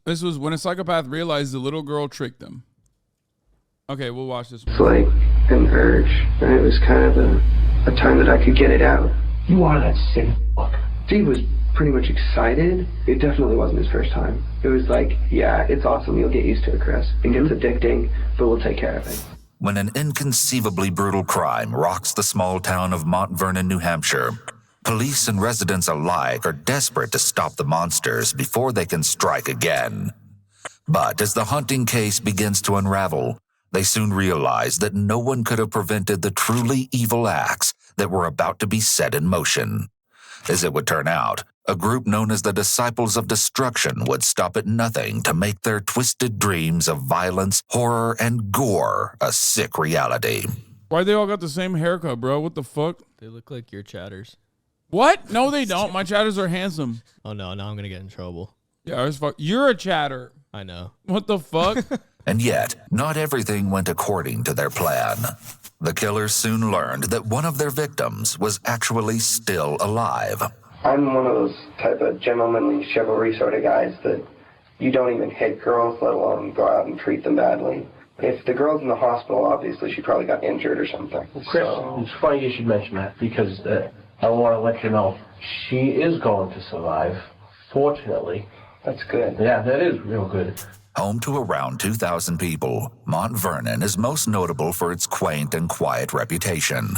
This was when a psychopath realized the little girl tricked them. Okay, we'll watch this one. It's like an urge, and it was kind of a time that I could get it out. You are that sick fuck. Steve was pretty much excited. It definitely wasn't his first time. It was like, yeah, it's awesome. You'll get used to it, Chris. It gets addicting, but we'll take care of it. When an inconceivably brutal crime rocks the small town of Mount Vernon, New Hampshire, police and residents alike are desperate to stop the monsters before they can strike again. But as the haunting case begins to unravel, they soon realize that no one could have prevented the truly evil acts that were about to be set in motion. As it would turn out, a group known as the Disciples of Destruction would stop at nothing to make their twisted dreams of violence, horror, and gore a sick reality. Why they all got the same haircut, bro? What the fuck? They look like your chatters. What? No, they don't. My chatters are handsome. Oh, no. Now I'm going to get in trouble. Yeah, as fuck. You're a chatter. I know. What the fuck? And yet, not everything went according to their plan. The killers soon learned that one of their victims was actually still alive. I'm one of those type of gentlemanly chivalry sort of guys that you don't even hit girls, let alone go out and treat them badly. If the girl's in the hospital, obviously she probably got injured or something. Well, Chris, it's funny you should mention that because I want to let you know she is going to survive. Fortunately. That's good. Yeah, that is real good. Home to around 2,000 people, Mount Vernon is most notable for its quaint and quiet reputation.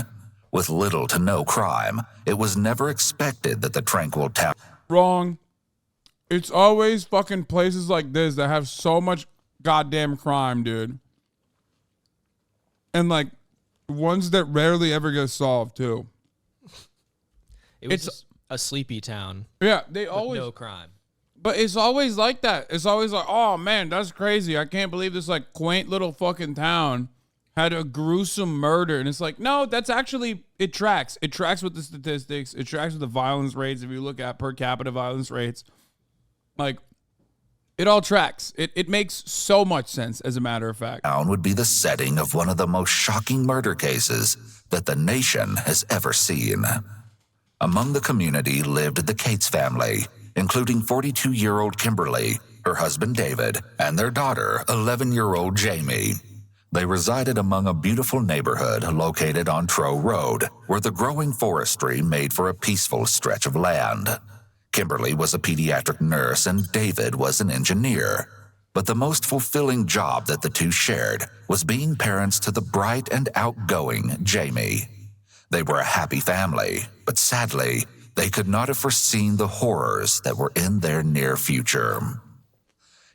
With little to no crime, it was never expected that the tranquil town... Wrong. It's always fucking places like this that have so much goddamn crime, dude. And like ones that rarely ever get solved too. It's just a sleepy town. Yeah, they with always no crime. But it's always like that. It's always like, oh man, that's crazy. I can't believe this like quaint little fucking town had a gruesome murder. And it's like, no, that's actually, it tracks. It tracks with the statistics. It tracks with the violence rates. If you look at per capita violence rates, like it all tracks. It makes so much sense, as a matter of fact. Town would be the setting of one of the most shocking murder cases that the nation has ever seen. Among the community lived the Cates family, including 42-year-old Kimberly, her husband David, and their daughter, 11-year-old Jamie. They resided among a beautiful neighborhood located on Trow Road, where the growing forestry made for a peaceful stretch of land. Kimberly was a pediatric nurse and David was an engineer. But the most fulfilling job that the two shared was being parents to the bright and outgoing Jamie. They were a happy family, but sadly, they could not have foreseen the horrors that were in their near future.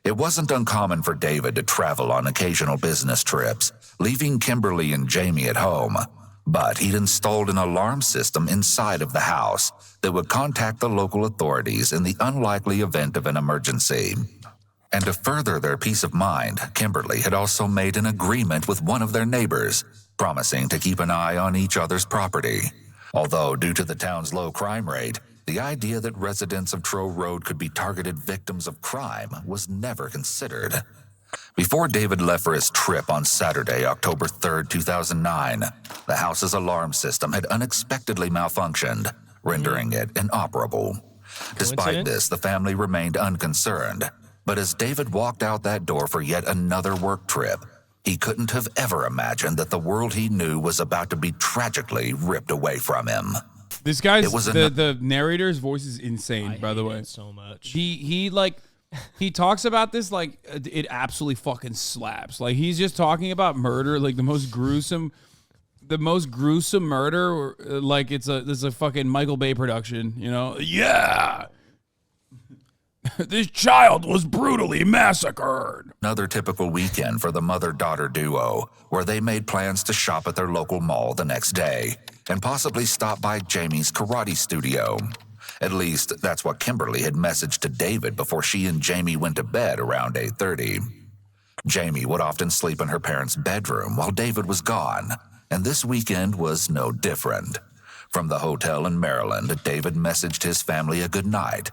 It wasn't uncommon for David to travel on occasional business trips, leaving Kimberly and Jamie at home, but he'd installed an alarm system inside of the house that would contact the local authorities in the unlikely event of an emergency. And to further their peace of mind, Kimberly had also made an agreement with one of their neighbors, promising to keep an eye on each other's property. Although, due to the town's low crime rate, the idea that residents of Trow Road could be targeted victims of crime was never considered. Before David left for his trip on Saturday, October 3rd, 2009, the house's alarm system had unexpectedly malfunctioned, rendering it inoperable. Despite this, the family remained unconcerned. But as David walked out that door for yet another work trip, he couldn't have ever imagined that the world he knew was about to be tragically ripped away from him. This guy's, the narrator's voice is insane, by the way. So much. He talks about this like it absolutely fucking slaps. Like he's just talking about murder, like the most gruesome murder, like this is a fucking Michael Bay production, you know? Yeah. This child was brutally massacred. Another typical weekend for the mother-daughter duo, where they made plans to shop at their local mall the next day and possibly stop by Jamie's karate studio. At least, that's what Kimberly had messaged to David before she and Jamie went to bed around 8:30. Jamie would often sleep in her parents' bedroom while David was gone, and this weekend was no different. From the hotel in Maryland, David messaged his family a good night.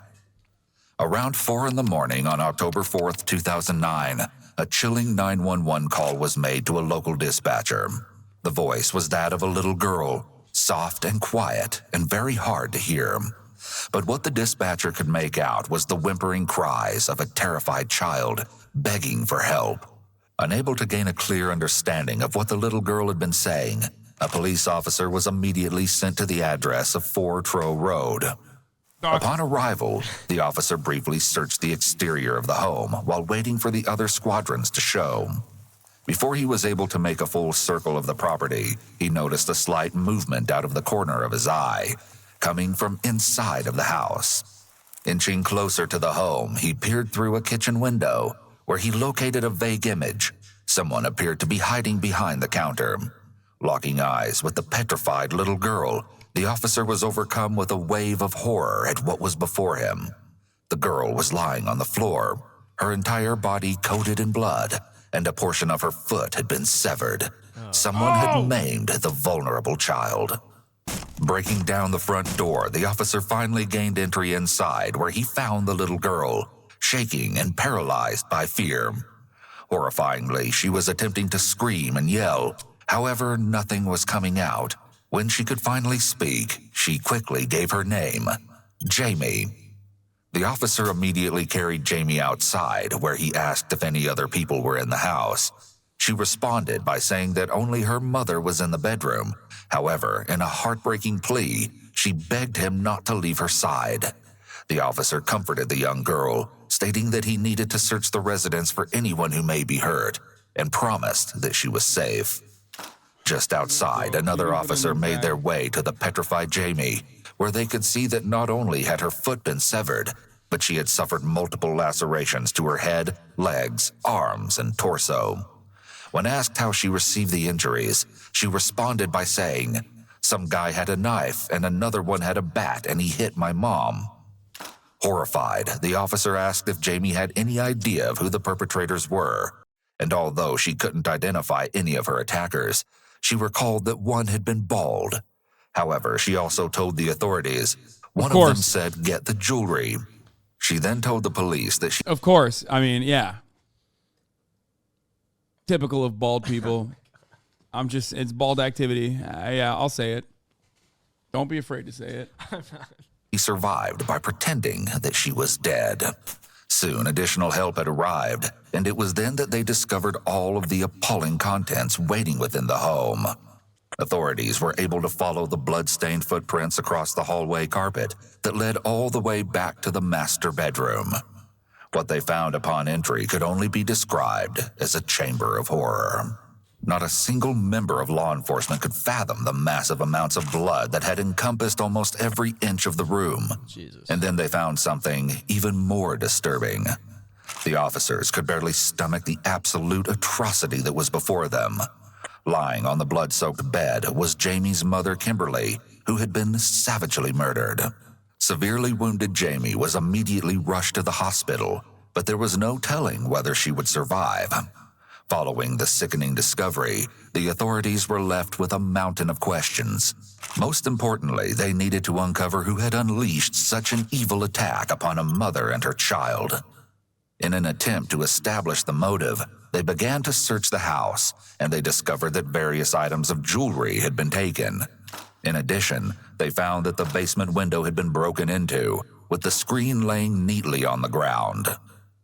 Around 4 in the morning on October 4th, 2009, a chilling 911 call was made to a local dispatcher. The voice was that of a little girl, soft and quiet and very hard to hear. But what the dispatcher could make out was the whimpering cries of a terrified child begging for help. Unable to gain a clear understanding of what the little girl had been saying, a police officer was immediately sent to the address of 4 Trow Road. Upon arrival, the officer briefly searched the exterior of the home while waiting for the other squadrons to show. Before he was able to make a full circle of the property, he noticed a slight movement out of the corner of his eye, coming from inside of the house. Inching closer to the home, he peered through a kitchen window, where he located a vague image. Someone appeared to be hiding behind the counter. Locking eyes with the petrified little girl, the officer was overcome with a wave of horror at what was before him. The girl was lying on the floor, her entire body coated in blood, and a portion of her foot had been severed. Someone had maimed the vulnerable child. Breaking down the front door, the officer finally gained entry inside, where he found the little girl, shaking and paralyzed by fear. Horrifyingly, she was attempting to scream and yell. However, nothing was coming out. When she could finally speak, she quickly gave her name, Jamie. The officer immediately carried Jamie outside, where he asked if any other people were in the house. She responded by saying that only her mother was in the bedroom. However, in a heartbreaking plea, she begged him not to leave her side. The officer comforted the young girl, stating that he needed to search the residence for anyone who may be hurt, and promised that she was safe. Just outside, another officer made their way to the petrified Jamie, where they could see that not only had her foot been severed, but she had suffered multiple lacerations to her head, legs, arms, and torso. When asked how she received the injuries, she responded by saying, "Some guy had a knife and another one had a bat and he hit my mom." Horrified, the officer asked if Jamie had any idea of who the perpetrators were, and although she couldn't identify any of her attackers, she recalled that one had been bald. However, she also told the authorities, one of them said, "Get the jewelry." She then told the police that she... Of course. I mean, yeah. Typical of bald people. It's bald activity. Yeah, I'll say it. Don't be afraid to say it. He survived by pretending that she was dead. Soon, additional help had arrived, and it was then that they discovered all of the appalling contents waiting within the home. Authorities were able to follow the blood-stained footprints across the hallway carpet that led all the way back to the master bedroom. What they found upon entry could only be described as a chamber of horror. Not a single member of law enforcement could fathom the massive amounts of blood that had encompassed almost every inch of the room. Jesus. And then they found something even more disturbing. The officers could barely stomach the absolute atrocity that was before them. Lying on the blood-soaked bed was Jamie's mother, Kimberly, who had been savagely murdered. Severely wounded Jamie was immediately rushed to the hospital, but there was no telling whether she would survive. Following the sickening discovery, the authorities were left with a mountain of questions. Most importantly, they needed to uncover who had unleashed such an evil attack upon a mother and her child. In an attempt to establish the motive, they began to search the house, and they discovered that various items of jewelry had been taken. In addition, they found that the basement window had been broken into, with the screen laying neatly on the ground.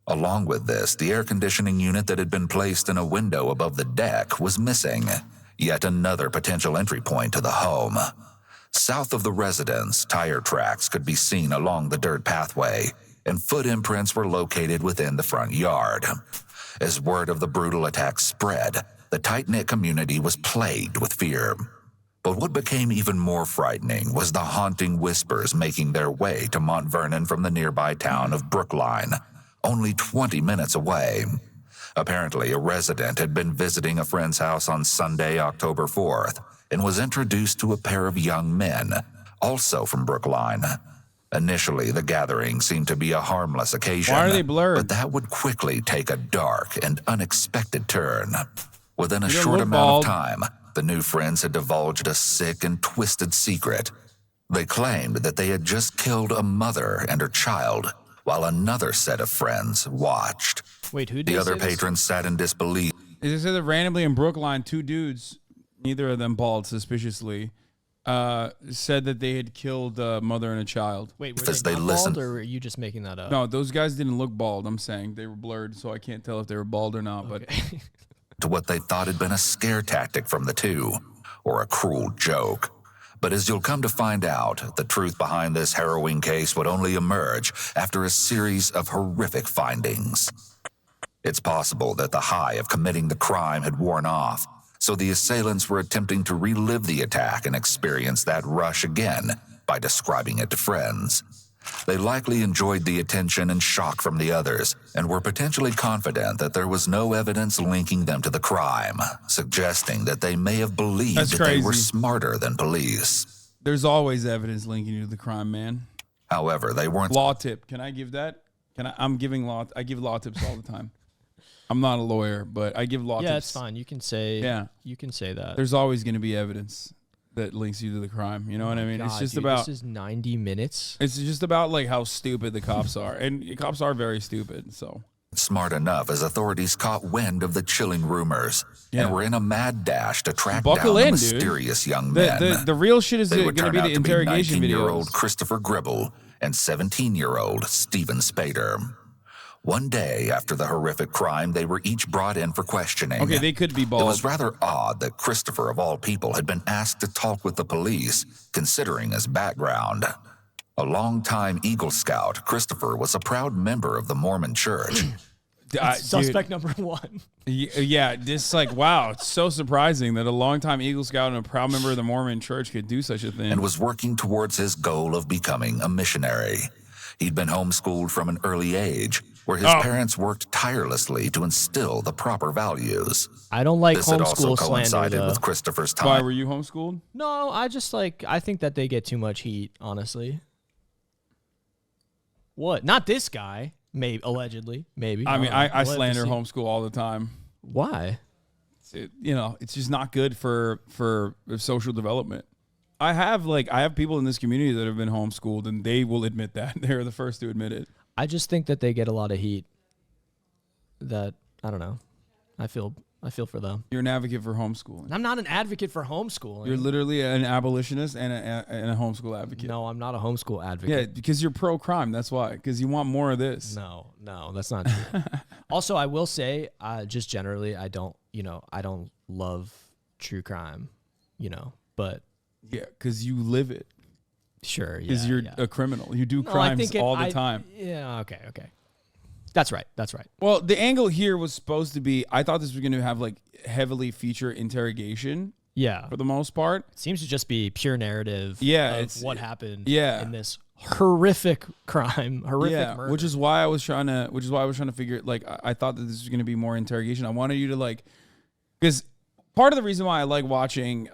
Along with this, the air conditioning unit that had been placed in a window above the deck was missing, yet another potential entry point to the home. South of the residence, tire tracks could be seen along the dirt pathway, and foot imprints were located within the front yard. As word of the brutal attack spread, the tight-knit community was plagued with fear. But what became even more frightening was the haunting whispers making their way to Mount Vernon from the nearby town of Brookline, only 20 minutes away. Apparently, a resident had been visiting a friend's house on Sunday, October 4th, and was introduced to a pair of young men, also from Brookline. Initially, the gathering seemed to be a harmless occasion. Why are they blurred? But that would quickly take a dark and unexpected turn. Within a You don't short look amount bald. of time, the new friends had divulged a sick and twisted secret. They claimed that they had just killed a mother and her child, while another set of friends watched. Wait, who did The other say this? patrons sat in disbelief. It said that randomly in Brookline, 2 dudes, neither of them bald suspiciously, said that they had killed a mother and a child. Wait, were As they they not listened- bald, or were you just making that up? No, those guys didn't look bald. I'm saying they were blurred, so I can't tell if they were bald or not. Okay. to what they thought had been a scare tactic from the two, or a cruel joke. But as you'll come to find out, the truth behind this harrowing case would only emerge after a series of horrific findings. It's possible that the high of committing the crime had worn off, so the assailants were attempting to relive the attack and experience that rush again by describing it to friends. They likely enjoyed the attention and shock from the others and were potentially confident that there was no evidence linking them to the crime, suggesting that they may have believed That's that they were crazy. smarter than police. There's always evidence linking you to the crime, man. However, they weren't Law tip. Can I give that? I give law tips all the time. I'm not a lawyer, but I give law tips. Yeah, it's fine. You can say. Yeah. You can say that. There's always going to be evidence that links you to the crime. You know what I mean? It's God, just dude, about. This is 90 minutes. It's just about like how stupid the cops are, and cops are very stupid. So smart enough as authorities caught wind of the chilling rumors Yeah. and were in a mad dash to track Buckle down in, the dude. mysterious young men. the real shit is They going would to turn be out the to be interrogation 19-year-old videos. Christopher Gribble and 17-year-old Steven Spader. One day after the horrific crime, they were each brought in for questioning. Okay, they could be It bald. was rather odd that Christopher, of all people, had been asked to talk with the police, considering his background. A longtime Eagle Scout, Christopher was a proud member of the Mormon Church. Suspect number one. Yeah, just like wow, it's so surprising that a longtime Eagle Scout and a proud member of the Mormon Church could do such a thing. and was working towards his goal of becoming a missionary. He'd been homeschooled from an early age, where his parents worked tirelessly to instill the proper values. I don't like This had also homeschool slander, coincided though. with Christopher's Why time. were you homeschooled? No, I think that they get too much heat, honestly. What? Not this guy. Maybe, allegedly. Maybe. I mean, don't know. I We'll have to slander see. homeschool all the time. Why? It's just not good for social development. I have people in this community that have been homeschooled, and they will admit that. They're the first to admit it. I just think that they get a lot of heat. That, I don't know. I feel for them. You're an advocate for homeschooling. I'm not an advocate for homeschooling. You're literally an abolitionist and a homeschool advocate. No, I'm not a homeschool Yeah, advocate. because you're pro-crime. That's why. Because you want more of this. No, that's not true. Also, I will say, just generally, I don't love true crime, but Yeah, because you live it. sure, yeah. Because you're yeah. a criminal. You do No, I crimes think all the time. Yeah, okay. That's right. Well, the angle here was supposed to be, I thought this was going to have like heavily feature interrogation Yeah. for the most part. It seems to just be pure narrative Yeah, of it's- what happened yeah. in this horrific crime, horrific murder. which is why I was trying to figure, like, I thought that this was going to be more interrogation. I wanted you to like, because part of the reason why I like watching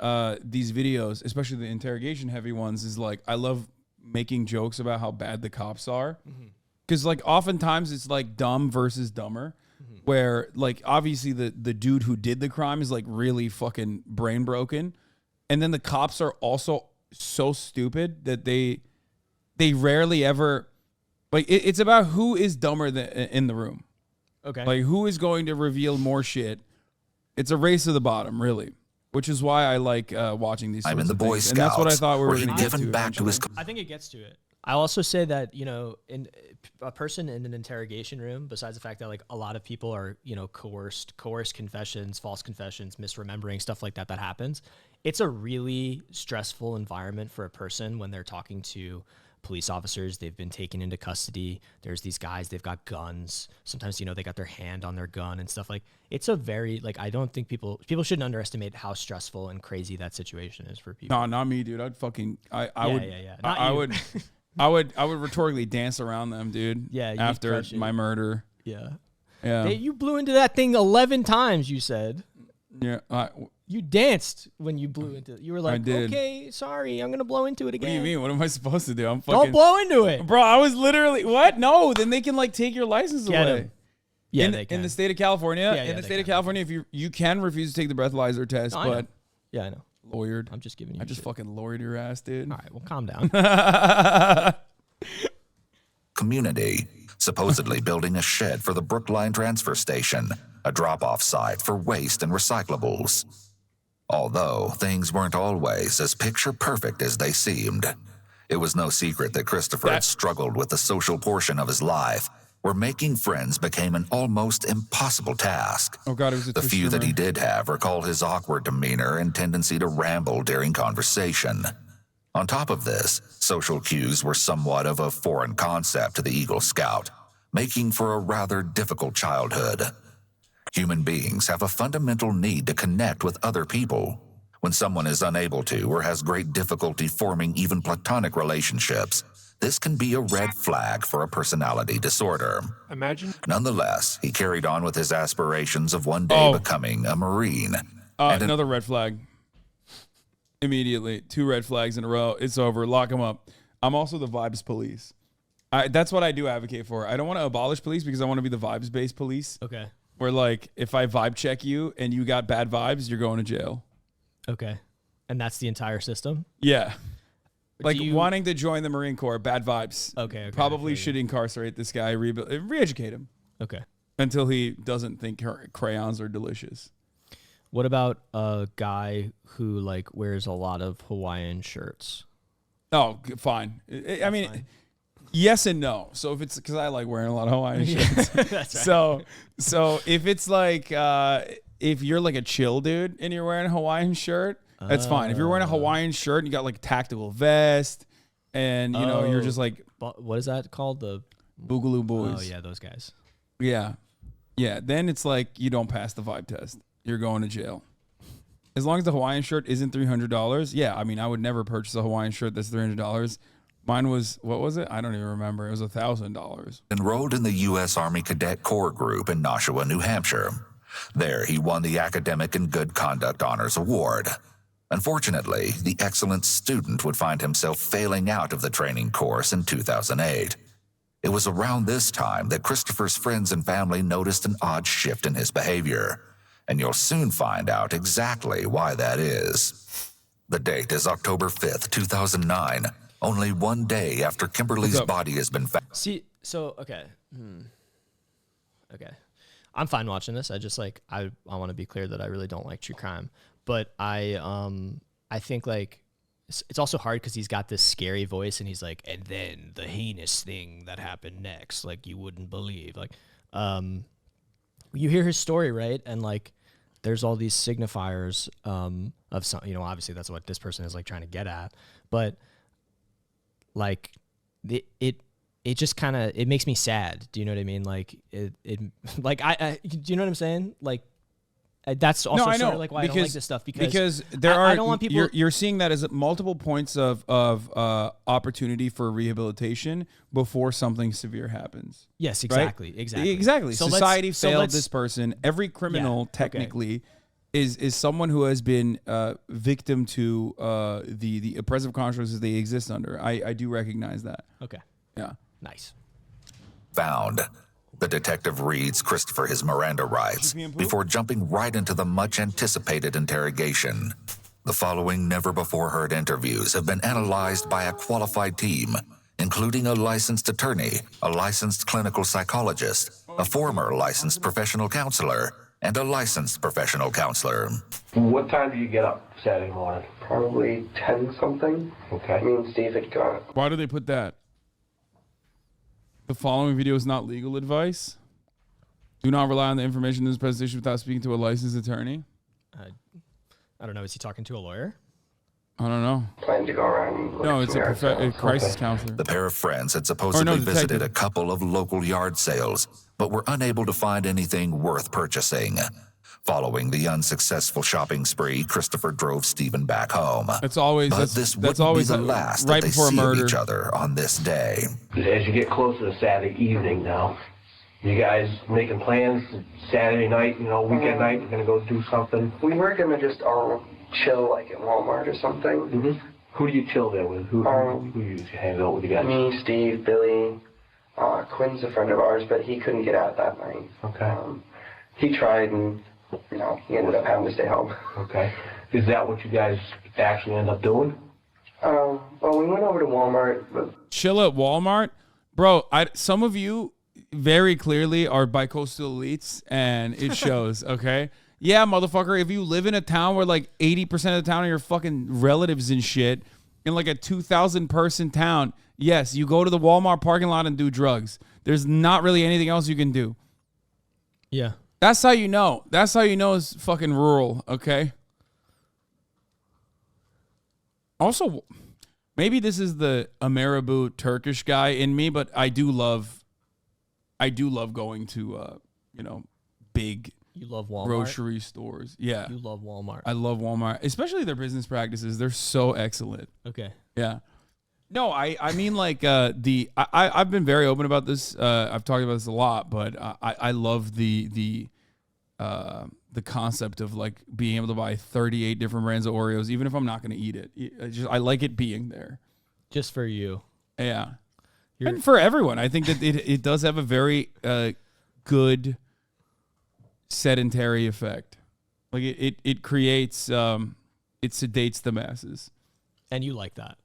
these videos, especially the interrogation heavy ones, is like, I love making jokes about how bad the cops are. Because like oftentimes it's like dumb versus dumber, where like obviously the dude who did the crime is like really fucking brain broken, and then the cops are also so stupid that they rarely ever like it's about who is dumber than in the room, okay. like who is going to reveal more shit. It's a race to the bottom, really, which is why I like watching these. I'm sorts in the of Boy things. Scouts, and that's what I thought we were where going he'd to get given to back to his I think it gets to it. I'll also say that, in a person in an interrogation room, besides the fact that like a lot of people are, coerced confessions, false confessions, misremembering, stuff like that happens. It's a really stressful environment for a person when they're talking to police officers. They've been taken into custody. There's these guys, they've got guns. Sometimes, they got their hand on their gun and stuff. Like, it's a very, like, I don't think people shouldn't underestimate how stressful and crazy that situation is for people. No, not me, dude. I'd fucking I would yeah. Not I you. would I would rhetorically dance around them, dude. Yeah, you'd after crush it. my murder. Yeah. Yeah. You blew into that thing 11 times, you said. Yeah. You danced when you blew into it. You were like, did. okay, sorry, I'm going to blow into it What again. do you mean? What am I supposed to do? I'm fucking Don't blow into it. Bro, I was literally what? No, then they can like take your license Get away. 'em. Yeah, in, they can. in the state of California, Yeah, in the they state of can. California, if you can refuse to take the breathalyzer test, No, I know. but Yeah, I know. lawyered. I'm just giving you I just shit. fucking lawyered your ass, dude. All right, well, calm down. community, supposedly building a shed for the Brookline transfer station, a drop-off site for waste and recyclables. Although things weren't always as picture perfect as they seemed. It was no secret that Christopher had struggled with the social portion of his life, where making friends became an almost impossible task. Oh God, it was a The few that he did have recall his awkward demeanor and tendency to ramble during conversation. On top of this, social cues were somewhat of a foreign concept to the Eagle Scout, making for a rather difficult childhood. Human beings have a fundamental need to connect with other people. When someone is unable to or has great difficulty forming even platonic relationships, this can be a red flag for a personality disorder. Imagine. Nonetheless, he carried on with his aspirations of one day becoming a Marine. Another red flag. Immediately. 2 red flags in a row. It's over. Lock him up. I'm also the vibes police. That's what I do advocate for. I don't want to abolish police because I want to be the vibes-based police. Okay. Where, like, if I vibe check you and you got bad vibes, you're going to jail. Okay. And that's the entire system? Yeah. Like, wanting to join the Marine Corps, bad vibes. Okay. Probably should incarcerate this guy, re-educate him. Okay. Until he doesn't think crayons are delicious. What about a guy who, like, wears a lot of Hawaiian shirts? Oh, fine. I mean... Fine. Yes and no. So if it's because I like wearing a lot of Hawaiian shirts. That's right. So if it's like if you're like a chill dude and you're wearing a Hawaiian shirt, that's fine. If you're wearing a Hawaiian shirt and you got like a tactical vest and you know you're just like what is that called? The Boogaloo Boys. Oh yeah, those guys. Yeah. Then it's like you don't pass the vibe test. You're going to jail. As long as the Hawaiian shirt isn't $300, yeah. I mean, I would never purchase a Hawaiian shirt that's $300. Mine was, what was it? I don't even remember. It was $1,000. Enrolled in the U.S. Army Cadet Corps Group in Nashua, New Hampshire. There, he won the Academic and Good Conduct Honors Award. Unfortunately, the excellent student would find himself failing out of the training course in 2008. It was around this time that Christopher's friends and family noticed an odd shift in his behavior, and you'll soon find out exactly why that is. The date is October 5th, 2009. Only one day after Kimberly's body has been found. See, so, okay. Okay. I'm fine watching this. I just, like, I want to be clear that I really don't like true crime. But I think, like, it's also hard because he's got this scary voice and he's like, and then the heinous thing that happened next, like, you wouldn't believe. Like, you hear his story, right? And, like, there's all these signifiers of some, you know, obviously that's what this person is, like, trying to get at. But... like it just kind of, it makes me sad. Do you know what I mean? Like it like I do you know what I'm saying? Like that's also no, I know. Sort of like why I don't like this stuff because there are I don't want people. You're seeing that as multiple points of opportunity for rehabilitation before something severe happens. Yes, exactly, right? exactly. So Society failed this person. Every criminal technically is someone who has been victim to the oppressive constructs they exist under. I do recognize that. Okay. Yeah. Nice. Found. The detective reads Christopher his Miranda rights before jumping right into the much-anticipated interrogation. The following never-before-heard interviews have been analyzed by a qualified team, including a licensed attorney, a licensed clinical psychologist, a former licensed professional counselor, and a licensed professional counselor. What time do you get up Saturday morning? Probably 10-something. Okay. Me and Steve had gone. Why do they put that? The following video is not legal advice. Do not rely on the information in this presentation without speaking to a licensed attorney. I don't know. Is he talking to a lawyer? I don't know. Plan to go around. No, it's a crisis counselor. The pair of friends had supposedly visited a couple of local yard sales, but were unable to find anything worth purchasing. Following the unsuccessful shopping spree, Christopher drove Stephen back home. It's always but this wouldn't always be the last right that they before a see murder. of each other on this day. As you get closer to Saturday evening now, you guys making plans Saturday night, you know, weekend night, you're going to go do something? We were going to just all chill, like at Walmart or something. Mm-hmm. Who do you chill there with? Who you usually hang out with you guys? Me, Steve, Billy. Quinn's a friend of ours, but he couldn't get out that night. Okay. He tried and, you know, he ended up having to stay home. Okay. Is that what you guys actually end up doing? Well, we went over to Walmart. But Chill at Walmart? Bro, some of you very clearly are bicoastal elites, and it shows, okay? Yeah, motherfucker, if you live in a town where like 80% of the town are your fucking relatives and shit, in like a 2,000 person town, yes, you go to the Walmart parking lot and do drugs. There's not really anything else you can do. Yeah. That's how you know. That's how you know it's fucking rural, okay? Also, maybe this is the Ameribu Turkish guy in me, but I do love going to big You love Walmart. grocery stores. Yeah. You love Walmart. I love Walmart, especially their business practices. They're so excellent. Okay. Yeah. No, I mean like I've been very open about this. I've talked about this a lot, but I love the concept of like being able to buy 38 different brands of Oreos, even if I'm not going to eat it. I like it being there. Just for you. Yeah. And for everyone. I think that it does have a very good sedentary effect. Like it creates it sedates the masses. And you like that.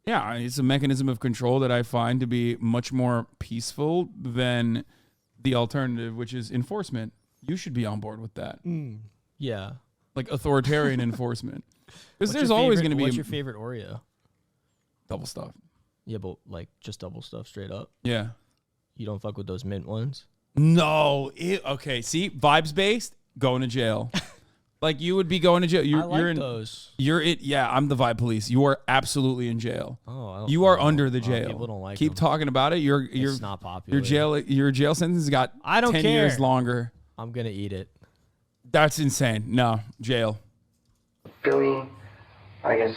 Yeah, it's a mechanism of control that I find to be much more peaceful than the alternative, which is enforcement. You should be on board with that. Yeah. Like authoritarian enforcement. Because What's there's your always favorite- going to be What's your favorite Oreo? double stuff. Yeah, but like just double stuff straight up. Yeah. You don't fuck with those mint ones? No. Okay, see, vibes based, going to jail. Like you would be going to jail. I like you're in those. You're it. Yeah, I'm the vibe police. You are absolutely in jail. Oh, I don't You are know. under the Oh, jail. people don't like Keep them. talking about it. You're It's not popular. your jail sentence got I don't 10 care. years longer. I'm gonna eat it. That's insane. No, jail. Billy, I guess,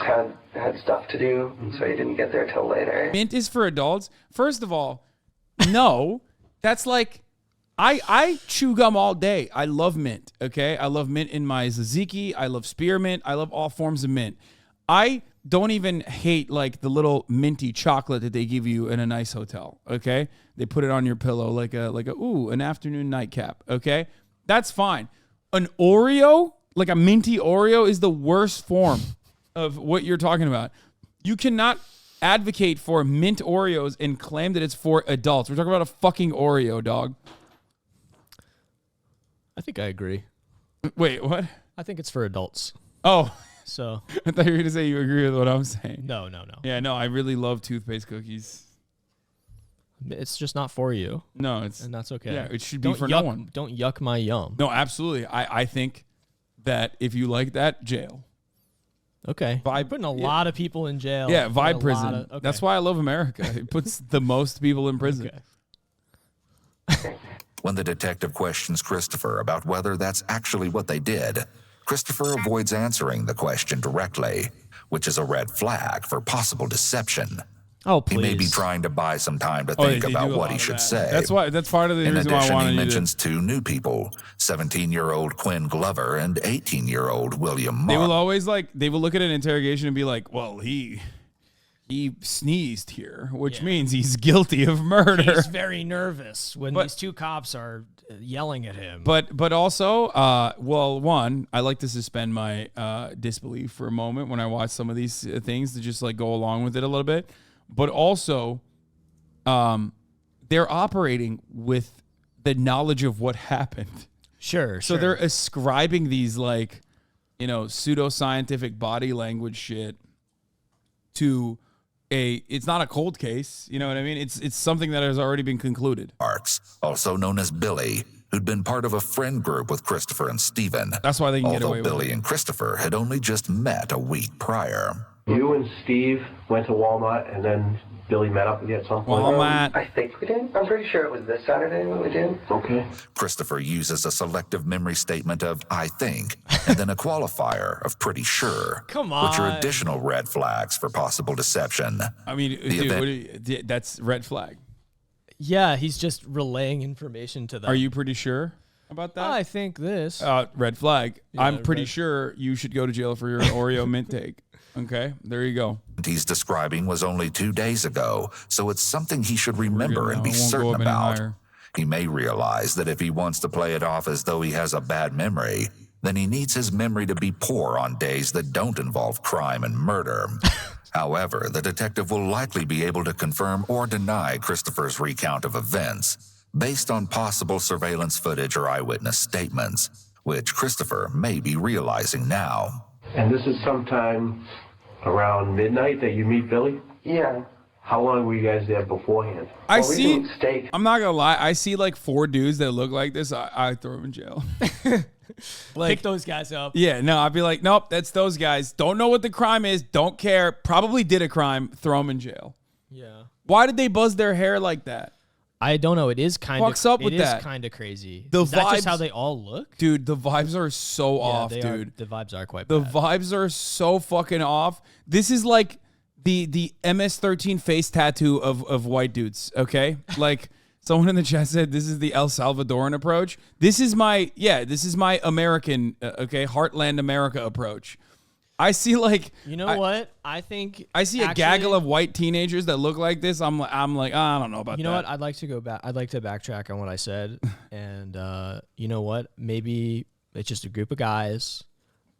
had stuff to do, so he didn't get there till later. Mint is for adults. First of all, no. That's like I chew gum all day. I love mint, okay? I love mint in my tzatziki. I love spearmint. I love all forms of mint. I don't even hate like the little minty chocolate that they give you in a nice hotel, okay? They put it on your pillow like an afternoon nightcap, okay? That's fine. An Oreo, like a minty Oreo, is the worst form of what you're talking about. You cannot advocate for mint Oreos and claim that it's for adults. We're talking about a fucking Oreo, dog. I think I agree. Wait, what? I think it's for adults. Oh, So I thought you were going to say you agree with what I'm saying. no. Yeah, no, I really love toothpaste cookies. It's just not for you. No, it's And that's okay. Yeah, it should be Don't for yuck, no one. Don't yuck my yum. No, absolutely. I think that if you like that, jail. Okay. Vibe- You're putting a lot of people in jail. Yeah, You're putting vibe a lot prison. of- okay. That's why I love America. It puts the most people in prison. Okay. When the detective questions Christopher about whether that's actually what they did, Christopher avoids answering the question directly, which is a red flag for possible deception. Oh, He please. may be trying to buy some time to Oh, think they do about a what lot he of should that. say. That's part of the In reason why I addition, wanted he you mentions two new people, 17-year-old Quinn Glover and 18-year-old William They will Mark. always they will look at an interrogation and be like, well, he sneezed here, which means he's guilty of murder. He's very nervous when But- these two cops are yelling at him. But also, well, one, I like to suspend my disbelief for a moment when I watch some of these things to just like go along with it a little bit. But also, they're operating with the knowledge of what happened. Sure. So they're ascribing these like, pseudoscientific body language shit to it's not a cold case. You know what I mean? It's something that has already been concluded. Marks, also known as Billy, who'd been part of a friend group with Christopher and Stephen. That's why they can get Although away with Billy it. and Christopher had only just met a week prior. You and Steve went to Walmart, and then Billy met up with you at some point? Walmart. I think we did. I'm pretty sure it was this Saturday when we did. Okay. Christopher uses a selective memory statement of I think, and then a qualifier of pretty sure. Come Which are on. additional red flags for possible deception. I mean, dude, that's red flag. Yeah, he's just relaying information to them. Are you pretty sure about that? I think this. Red flag. Yeah, I'm pretty red- sure you should go to jail for your Oreo mint take. Okay, there you go. He's describing was only 2 days ago, so it's something he should remember and be It won't go certain up any about. higher. He may realize that if he wants to play it off as though he has a bad memory, then he needs his memory to be poor on days that don't involve crime and murder. However, the detective will likely be able to confirm or deny Christopher's recount of events based on possible surveillance footage or eyewitness statements, which Christopher may be realizing now. And this is sometime around midnight that you meet Billy? Yeah. How long were you guys there beforehand? I Well, we see. didn't steak. I'm not gonna lie. I see like 4 dudes that look like this. I throw them in jail. Pick those guys up. Yeah, no, I'd be like, nope, that's those guys. Don't know what the crime is. Don't care. Probably did a crime. Throw them in jail. Yeah. Why did they buzz their hair like that? I don't know. It is kind Fucks of up with that. kind of crazy. The Is that just vibes- how they all look? Dude, the vibes are so off, they dude. Are, the vibes are quite The bad. vibes are so fucking off. This is like the MS-13 face tattoo of white dudes, okay? Like someone in the chat said this is the El Salvadoran approach. This is my American, okay, Heartland America approach. I see like You know what? I think I see a gaggle of white teenagers that look like this. I'm like, I don't know about that. You know what? I'd like to go back. I'd like to backtrack on what I said. And you know what? Maybe it's just a group of guys.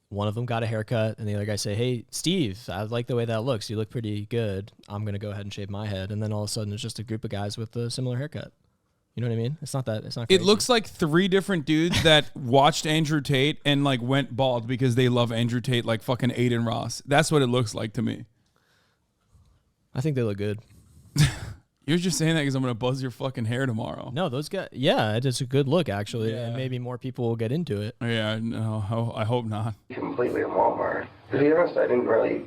One of them got a haircut, and the other guy say, "Hey, Steve, I like the way that looks. You look pretty good. I'm gonna go ahead and shave my head." And then all of a sudden, it's just a group of guys with a similar haircut. You know what I mean? It's not that. It's not. It crazy. looks like 3 different dudes that watched Andrew Tate and like went bald because they love Andrew Tate like fucking Aiden Ross. That's what it looks like to me. I think they look good. You're just saying that because I'm gonna buzz your fucking hair tomorrow. No, those guys. Yeah, it's a good look actually, Yeah. and maybe more people will get into it. Yeah, no, I hope not. Completely in Walmart. To be honest, I didn't really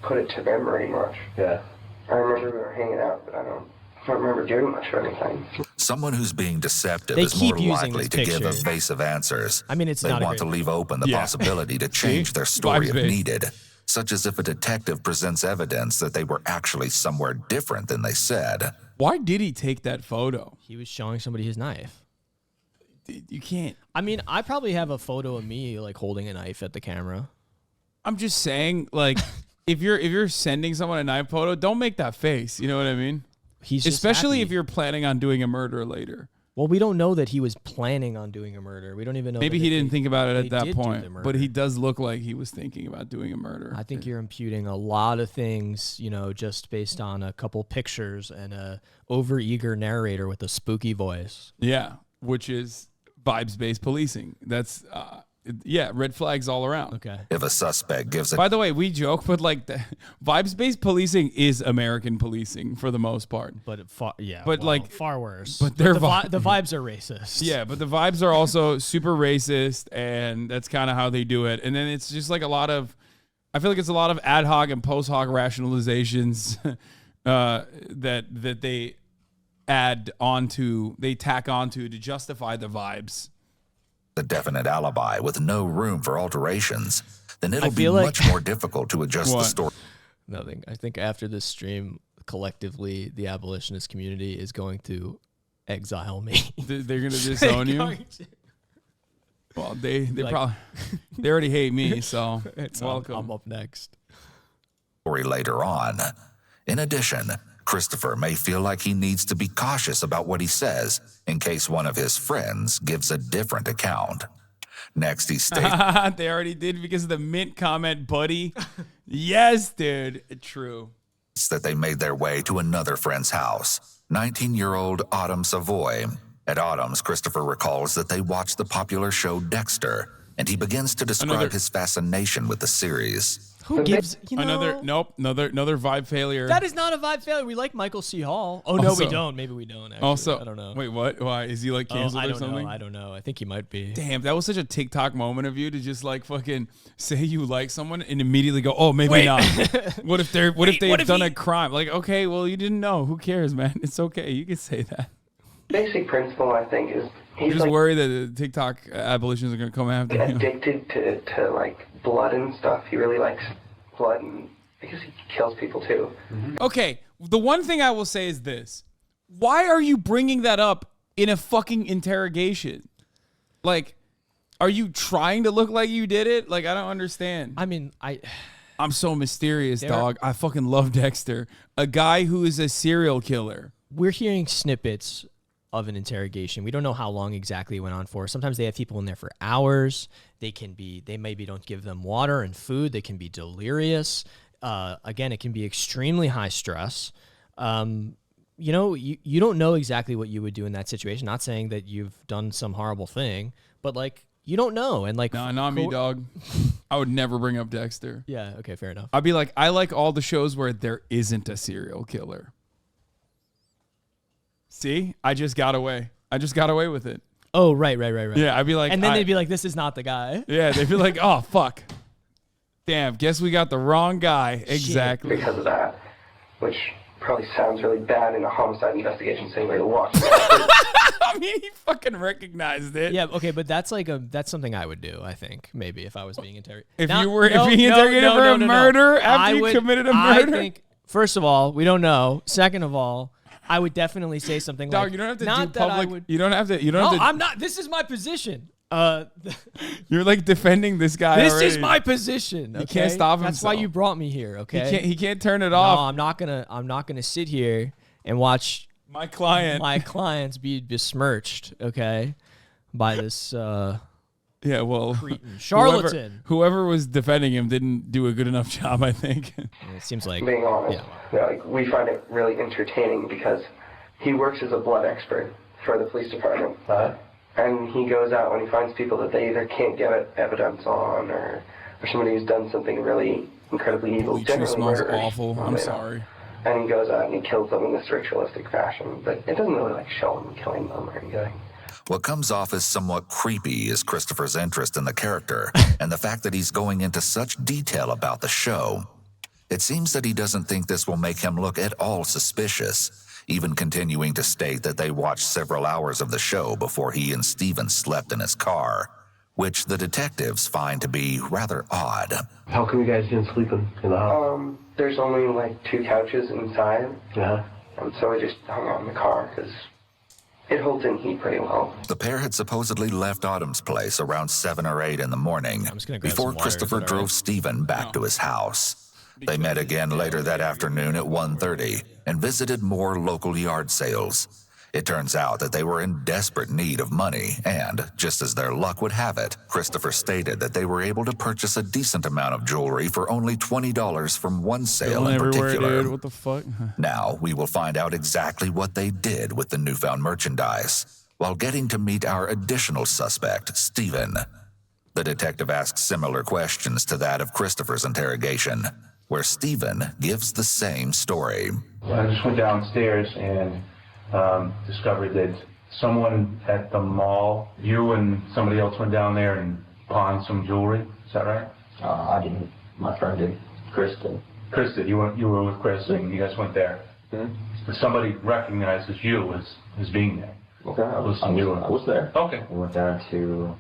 put it to memory much. Yeah. I remember we were hanging out, but I don't remember doing much or anything. Someone who's being deceptive They is more keep using likely this to give picture. evasive answers. I mean, it's they not a want to great leave open the Yeah. possibility to change See? their story if Vibes-based. needed, such as if a detective presents evidence that they were actually somewhere different than they said. Why did he take that photo? He was showing somebody his knife. You can't. I mean, I probably have a photo of me like holding a knife at the camera. I'm just saying, like, if you're sending someone a knife photo, don't make that face. You know what I mean? He's just Especially happy. if you're planning on doing a murder later. Well, we don't know that he was planning on doing a murder. We don't even know. Maybe that he they- didn't think about it they at that did do the point, murder. but he does look like he was thinking about doing a murder. I think you're imputing a lot of things, you know, just based on a couple pictures and a overeager narrator with a spooky voice. Yeah, which is vibes-based policing. That's red flags all around. Okay. If a suspect gives a By the way, we joke, but like the vibes-based policing is American policing for the most part. But But, like- far worse. but they're the vibes are racist. Yeah, but the vibes are also super racist, and that's kind of how they do it. And then it's just like I feel like it's a lot of ad hoc and post hoc rationalizations that they tack onto to justify the vibes. definite alibi with no room for alterations, then it'll be feel like- much more difficult to adjust the What? story. Nothing. I think after this stream, collectively, the abolitionist community is going to exile me. They're gonna disown you. Well, they Like- probably they already hate me, so welcome. I'm up next. Later on. In addition, Christopher may feel like he needs to be cautious about what he says in case one of his friends gives a different account. Next, he states They already did because of the mint comment, buddy. Yes, dude. True. that they made their way to another friend's house, 19-year-old Autumn Savoy. At Autumn's, Christopher recalls that they watched the popular show Dexter, and he begins to describe Another- his fascination with the series. Who gives Another vibe failure. That is not a vibe failure. We like Michael C. Hall. Oh no, Also- we don't. Maybe we don't. Actually. also, I don't know. Wait, what? Why is he like Oh, canceled I or don't something? know. I don't know. I think he might be. Damn, that was such a TikTok moment of you to just like fucking say you like someone and immediately go, oh, maybe not. What if they've done a crime? Like, okay, well, you didn't know. Who cares, man? It's okay. You can say that. Basic principle, I think, is You're he's just like worried that the TikTok abolitions are gonna come after you. addicted to like blood and stuff. He really likes blood, and because he kills people too. Okay, the one thing I will say is this. Why are you bringing that up in a fucking interrogation? Like, are you trying to look like you did it? Like, I don't understand. I mean, I'm so mysterious, dog. I fucking love Dexter. A guy who is a serial killer. we're hearing snippets of an interrogation. We don't know how long exactly it went on for. Sometimes they have people in there for hours. They maybe don't give them water and food. They can be delirious. Again, it can be extremely high stress. You don't know exactly what you would do in that situation. Not saying that you've done some horrible thing, but like you don't know. And like, Nah, not me, dog. I would never bring up Dexter. Yeah. Okay. Fair enough. I'd be like, I like all the shows where there isn't a serial killer. See, I just got away. With it. Oh, right. Yeah, I'd be like, and then they'd be like, this is not the guy. Yeah, they'd be like, oh fuck, damn, guess we got the wrong guy. Exactly. Because of that, which probably sounds really bad in a homicide investigation, saying where to watch. I mean, he fucking recognized it. Yeah, okay, but that's something I would do, I think, maybe, if I was being interrogated. If you were being interrogated for a murder after you committed a murder? I think, first of all, we don't know. Second of all, I would definitely say something Dog, like, you don't have to not do that public. I would, You don't have to. no, I'm not. This is my position. You're like defending this guy. This already. is my position. Okay? He can't stop himself. That's why you brought me here. Okay. He can't turn it No, off. I'm not gonna sit here and watch My clients be besmirched. Okay, by this. Yeah, well, cretin. Charlatan. Whoever was defending him didn't do a good enough job, I think. It seems like, Being honest, yeah. like, we find it really entertaining because he works as a blood expert for the police department. And he goes out when he finds people that they either can't get evidence on or somebody who's done something really incredibly evil. Bleach Generally smells murderous, awful. I'm sorry. And he goes out and he kills them in this ritualistic fashion. But it doesn't really like show him killing them or anything. What comes off as somewhat creepy is Christopher's interest in the character and the fact that he's going into such detail about the show. It seems that he doesn't think this will make him look at all suspicious, even continuing to state that they watched several hours of the show before he and Steven slept in his car, which the detectives find to be rather odd. How come you guys didn't sleep in the house? There's only like 2 couches inside. Yeah. And so we just hung out in the car because it holds in heat pretty well. The pair had supposedly left Autumn's place around 7 or 8 in the morning before Christopher drove Steven back to his house. They met again later that afternoon at 1:30 and visited more local yard sales. It turns out that they were in desperate need of money, and, just as their luck would have it, Christopher stated that they were able to purchase a decent amount of jewelry for only $20 from one sale in particular. Dude. What the fuck? Now, we will find out exactly what they did with the newfound merchandise, while getting to meet our additional suspect, Steven. The detective asks similar questions to that of Christopher's interrogation, where Steven gives the same story. I just went downstairs and discovered that someone at the mall, you and somebody else went down there and pawned some jewelry. Is that right? I didn't. My friend did. Chris did. Chris did. You were with Chris and you guys went there. Mm-hmm. Somebody recognizes you as being there. Okay, I was there. Okay. We went down to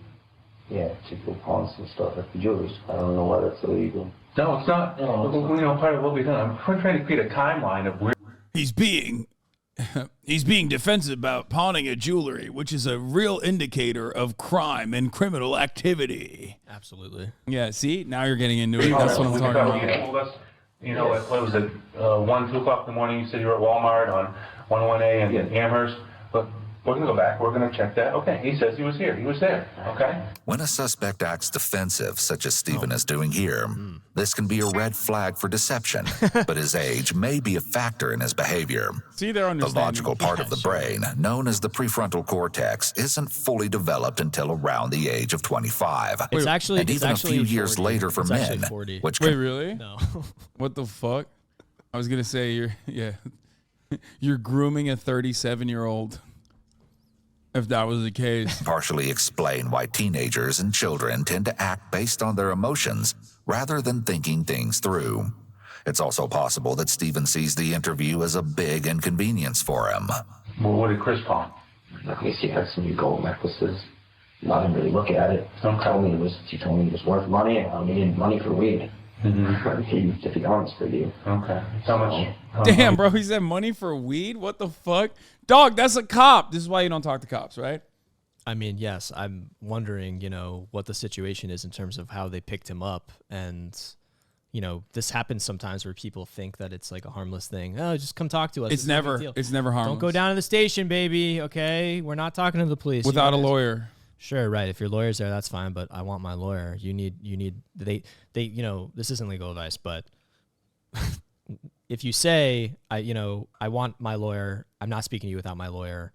go pawn some stuff at the jewelers. I don't know why that's illegal. No, it's not. No, you know, part of what we've done, I'm trying to create a timeline of where He's being defensive about pawning a jewelry, which is a real indicator of crime and criminal activity. Absolutely. Yeah, see? Now you're getting into it. That's what I'm talking about. You told us, you know, what was it, 1, 2 o'clock in the morning, you said you were at Walmart on 101A and Amherst. But we're going to go back. We're going to check that. Okay, he says he was here. He was there. Okay? When a suspect acts defensive, such as Steven is doing here, this can be a red flag for deception, but his age may be a factor in his behavior. See, they're The understanding. logical part of the brain, known as the prefrontal cortex, isn't fully developed until around the age of 25. It's actually, and even a few years 40. later for It's men, actually 40. which Wait, can really? No. What the fuck? I was gonna say you're grooming a 37-year-old. If that was the case. partially explain why teenagers and children tend to act based on their emotions rather than thinking things through. It's also possible that Steven sees the interview as a big inconvenience for him. Well, what did Chris pawn? Let me see. He had some new gold necklaces. I didn't really look at it. He told me it was worth money, and I needed money for weed. To be honest with you. Okay. How much? Damn, bro, he said money for weed? What the fuck? Dog, that's a cop. This is why you don't talk to cops, right? I mean, yes, I'm wondering, what the situation is in terms of how they picked him up. And, this happens sometimes where people think that it's like a harmless thing. Oh, just come talk to us. It's never harmless. Don't go down to the station, baby. Okay. We're not talking to the police. Without a lawyer. Sure, right. If your lawyer's there, that's fine. But I want my lawyer. They this isn't legal advice, but if you say, I want my lawyer, I'm not speaking to you without my lawyer,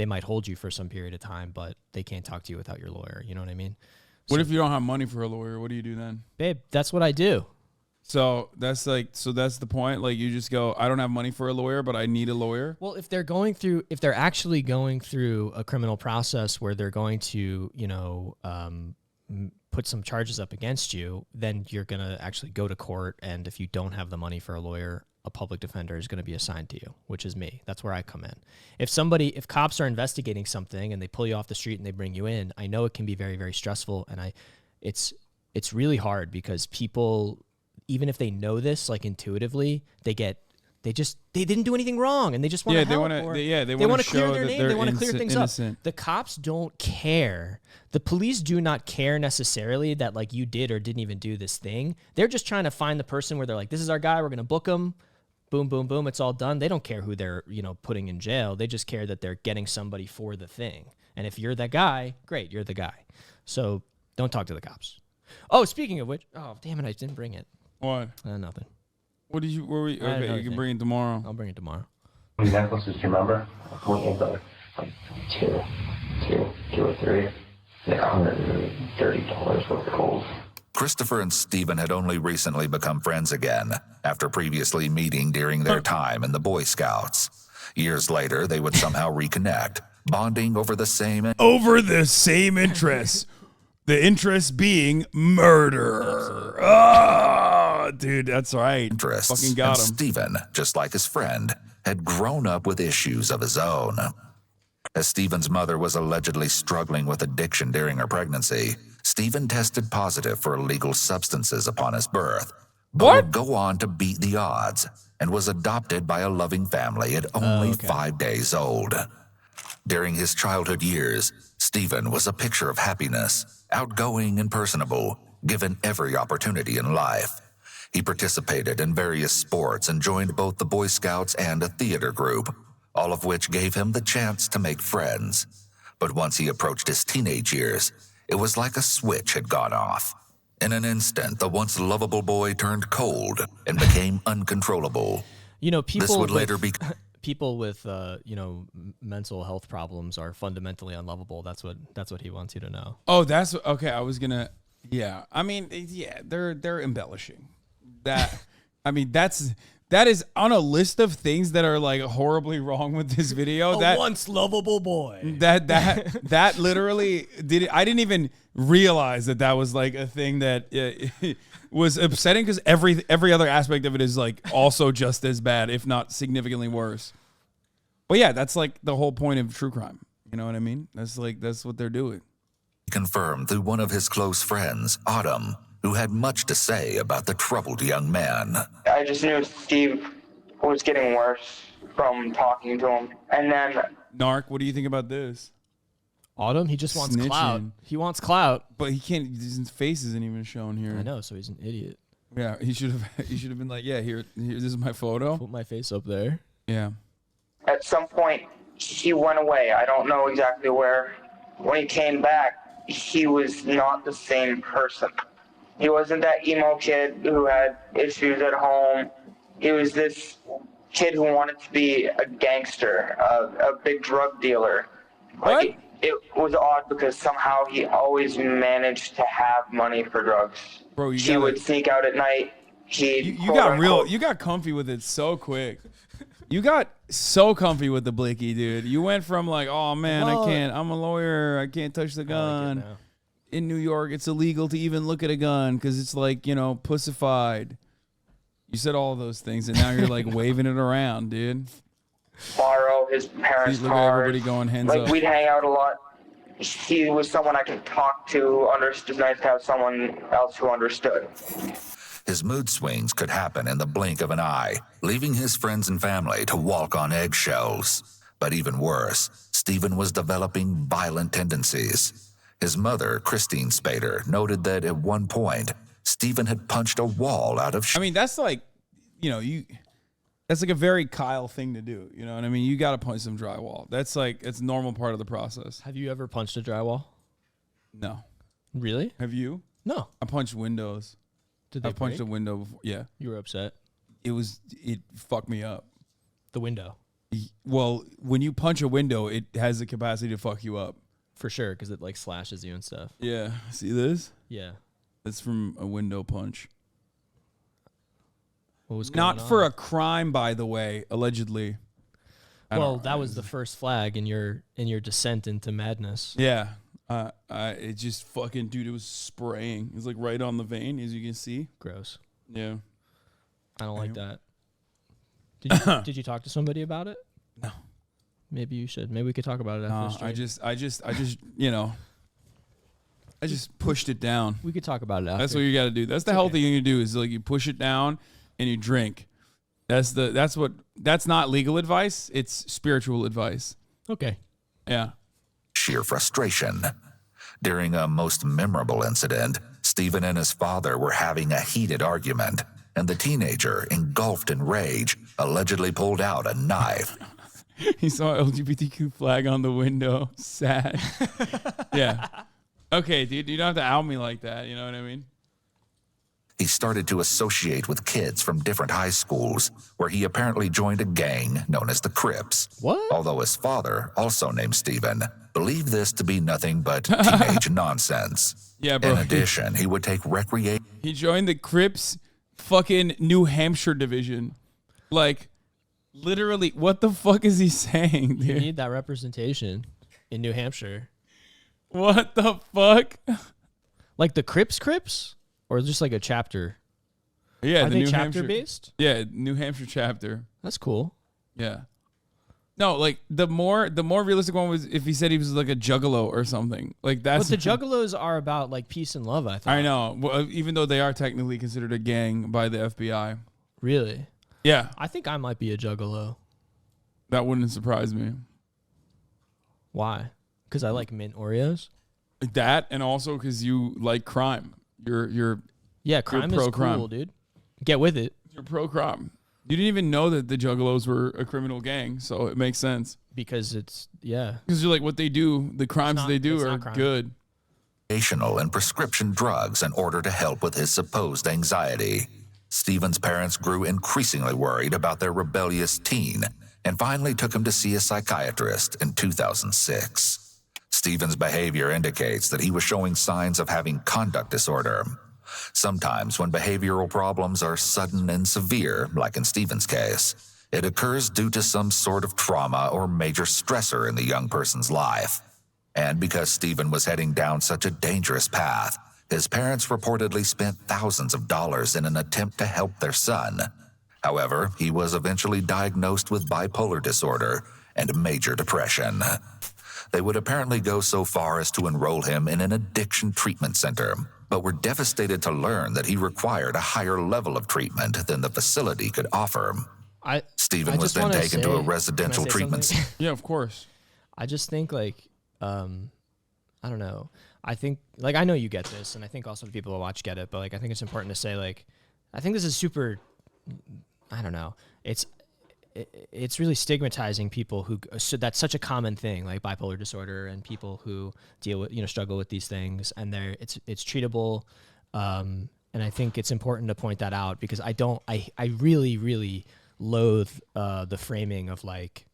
they might hold you for some period of time, but they can't talk to you without your lawyer. You know what I mean? What if you don't have money for a lawyer? What do you do then? Babe, that's what I do. So that's the point. Like you just go, I don't have money for a lawyer, but I need a lawyer. Well, if they're actually going through a criminal process where they're going to, put some charges up against you, then you're going to actually go to court. And if you don't have the money for a lawyer, a public defender is going to be assigned to you, which is me. That's where I come in. If cops are investigating something and they pull you off the street and they bring you in, I know it can be very, very stressful. And it's really hard because people, even if they know this, like intuitively, they didn't do anything wrong and they just want to help. They want to clear their name. They want to clear things innocent. up. The cops don't care. The police do not care necessarily that like you did or didn't even do this thing. They're just trying to find the person where they're like, this is our guy. We're going to book him. Boom, boom, boom. It's all done. They don't care who they're, putting in jail. They just care that they're getting somebody for the thing. And if you're that guy, great, you're the guy. So don't talk to the cops. Oh, speaking of which, oh, damn it, I didn't bring it. What? Nothing. What did you? Okay, you can bring it tomorrow. I'll bring it tomorrow. How many necklaces do you remember? Like two or three. Like $130 worth of gold. Christopher and Stephen had only recently become friends again after previously meeting during their time in the Boy Scouts. Years later, they would somehow reconnect, bonding over the same interests. The interest being murder. Oh, dude, that's right. Interests. Fucking got and him. Stephen, just like his friend, had grown up with issues of his own. As Stephen's mother was allegedly struggling with addiction during her pregnancy, Stephen tested positive for illegal substances upon his birth, but would go on to beat the odds and was adopted by a loving family at only 5 days old. During his childhood years, Stephen was a picture of happiness, outgoing and personable, given every opportunity in life. He participated in various sports and joined both the Boy Scouts and a theater group, all of which gave him the chance to make friends. But once he approached his teenage years, it was like a switch had gone off. In an instant, the once lovable boy turned cold and became uncontrollable. This would later be... People with mental health problems are fundamentally unlovable. That's what he wants you to know. Oh, that's okay. I was gonna, yeah. I mean, yeah, they're embellishing that. I mean, that is on a list of things that are like horribly wrong with this video. That once lovable boy. That literally did it. I didn't even realize that was like a thing that was upsetting because every other aspect of it is like also just as bad, if not significantly worse. But yeah, that's like the whole point of true crime. You know what I mean? That's what they're doing. Confirmed through one of his close friends, Autumn, who had much to say about the troubled young man. I just knew Steve was getting worse from talking to him. And then... Narc, what do you think about this? Autumn, he just wants Snitching. clout. He wants clout. But he can't, his face isn't even shown here. I know, so he's an idiot. Yeah, he should have been like, yeah, here, this is my photo. Put my face up there. Yeah. At some point, he went away. I don't know exactly where. When he came back, he was not the same person. He wasn't that emo kid who had issues at home. He was this kid who wanted to be a gangster, a big drug dealer. Like, it was odd because somehow he always managed to have money for drugs. Bro, he would sneak out at night. You got comfy with it so quick. You got so comfy with the blicky, dude. You went from like, oh man, I'm a lawyer, I can't touch the gun. In New York, it's illegal to even look at a gun because it's like, pussified. You said all those things, and now you're like waving it around, dude. Borrow his parents' Look at cars. everybody going hands like, up. we'd hang out a lot. He was someone I could talk to. It's nice to have someone else who understood. His mood swings could happen in the blink of an eye, leaving his friends and family to walk on eggshells. But even worse, Stephen was developing violent tendencies. His mother, Christine Spader, noted that at one point, Stephen had punched a wall out of... I mean, that's like, that's like a very Kyle thing to do. You know what I mean? You got to punch some drywall. That's like, it's a normal part of the process. Have you ever punched a drywall? No. Really? Have you? No. I punched windows. Did they I punched break? a window before. Yeah. You were upset? It fucked me up. The window? Well, when you punch a window, it has the capacity to fuck you up. For sure, because it like slashes you and stuff. Yeah. See this? Yeah. That's from a window punch. What was Not going for on? a crime, by the way, allegedly. Well, that was the first flag in your descent into madness. Yeah. It just fucking, dude, it was spraying. It was like right on the vein, as you can see. Gross. Yeah. I don't like that. Did you talk to somebody about it? No. Maybe you should. Maybe we could talk about it after this stream. I just, you know, I just pushed it down. We could talk about it after. That's what you got to do. That's the healthy thing to do is like you push it down and you drink. That's not legal advice. It's spiritual advice. Okay. Yeah. Sheer frustration. During a most memorable incident, Stephen and his father were having a heated argument, and the teenager, engulfed in rage, allegedly pulled out a knife. He saw LGBTQ flag on the window. Sad. Yeah. Okay, dude, you don't have to out me like that. You know what I mean? He started to associate with kids from different high schools, where he apparently joined a gang known as the Crips. What? Although his father, also named Stephen, believed this to be nothing but teenage nonsense. Yeah, bro. In addition, he would take recreation. He joined the Crips fucking New Hampshire division. Like, literally, what the fuck is he saying, dude? You need that representation in New Hampshire. What the fuck? Like the Crips? Or just like a chapter? Yeah, Are the they New chapter Hampshire based? Yeah, New Hampshire chapter. That's cool. Yeah. No, like the more realistic one was if he said he was like a juggalo or something. Like that's. But the juggalos are about like peace and love, I thought. I know. Well, even though they are technically considered a gang by the FBI. Really? Yeah. I think I might be a juggalo. That wouldn't surprise me. Why? Because I like mint Oreos. That and also because you like crime. You're crime is pro-crime. cool, dude. Get with it. You're pro crime. You didn't even know that the Juggalos were a criminal gang, so it makes sense. Because it's yeah. Because you're like what they do, the crimes they do are good. And prescription drugs in order to help with his supposed anxiety. Stephen's parents grew increasingly worried about their rebellious teen and finally took him to see a psychiatrist in 2006. Stephen's behavior indicates that he was showing signs of having conduct disorder. Sometimes when behavioral problems are sudden and severe, like in Stephen's case, it occurs due to some sort of trauma or major stressor in the young person's life. And because Stephen was heading down such a dangerous path, his parents reportedly spent thousands of dollars in an attempt to help their son. However, he was eventually diagnosed with bipolar disorder and major depression. They would apparently go so far as to enroll him in an addiction treatment center, but were devastated to learn that he required a higher level of treatment than the facility could offer. Stephen was then taken to a residential treatment center. Yeah, of course. I just think like, I don't know. I think like, I know you get this, and I think also the people who watch get it, but like, I think it's important to say like, I think this is super, I don't know. It's really stigmatizing people who, so that's such a common thing, like bipolar disorder and people who deal with, struggle with these things, and it's treatable. And I think it's important to point that out because I really, really loathe the framing of like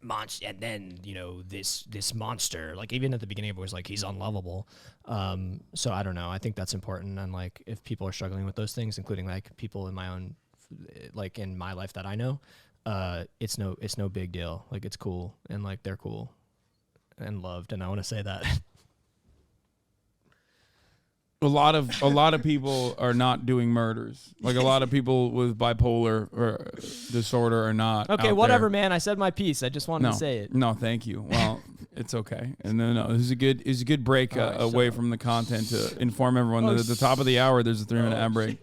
monster, and then, this monster, like even at the beginning it was like, he's unlovable. So I don't know. I think that's important. And like, if people are struggling with those things, including like people in my own, like in my life that I know, it's no big deal. Like it's cool, and like they're cool and loved, and I want to say that. A lot of people are not doing murders. Like a lot of people with bipolar or disorder are not. Okay, out whatever, there. man. I said my piece. I just wanted to say it. No, thank you. Well, it's okay. And no, this is a good break away from the content to inform everyone that at the top of the hour there's a 3-minute ad break.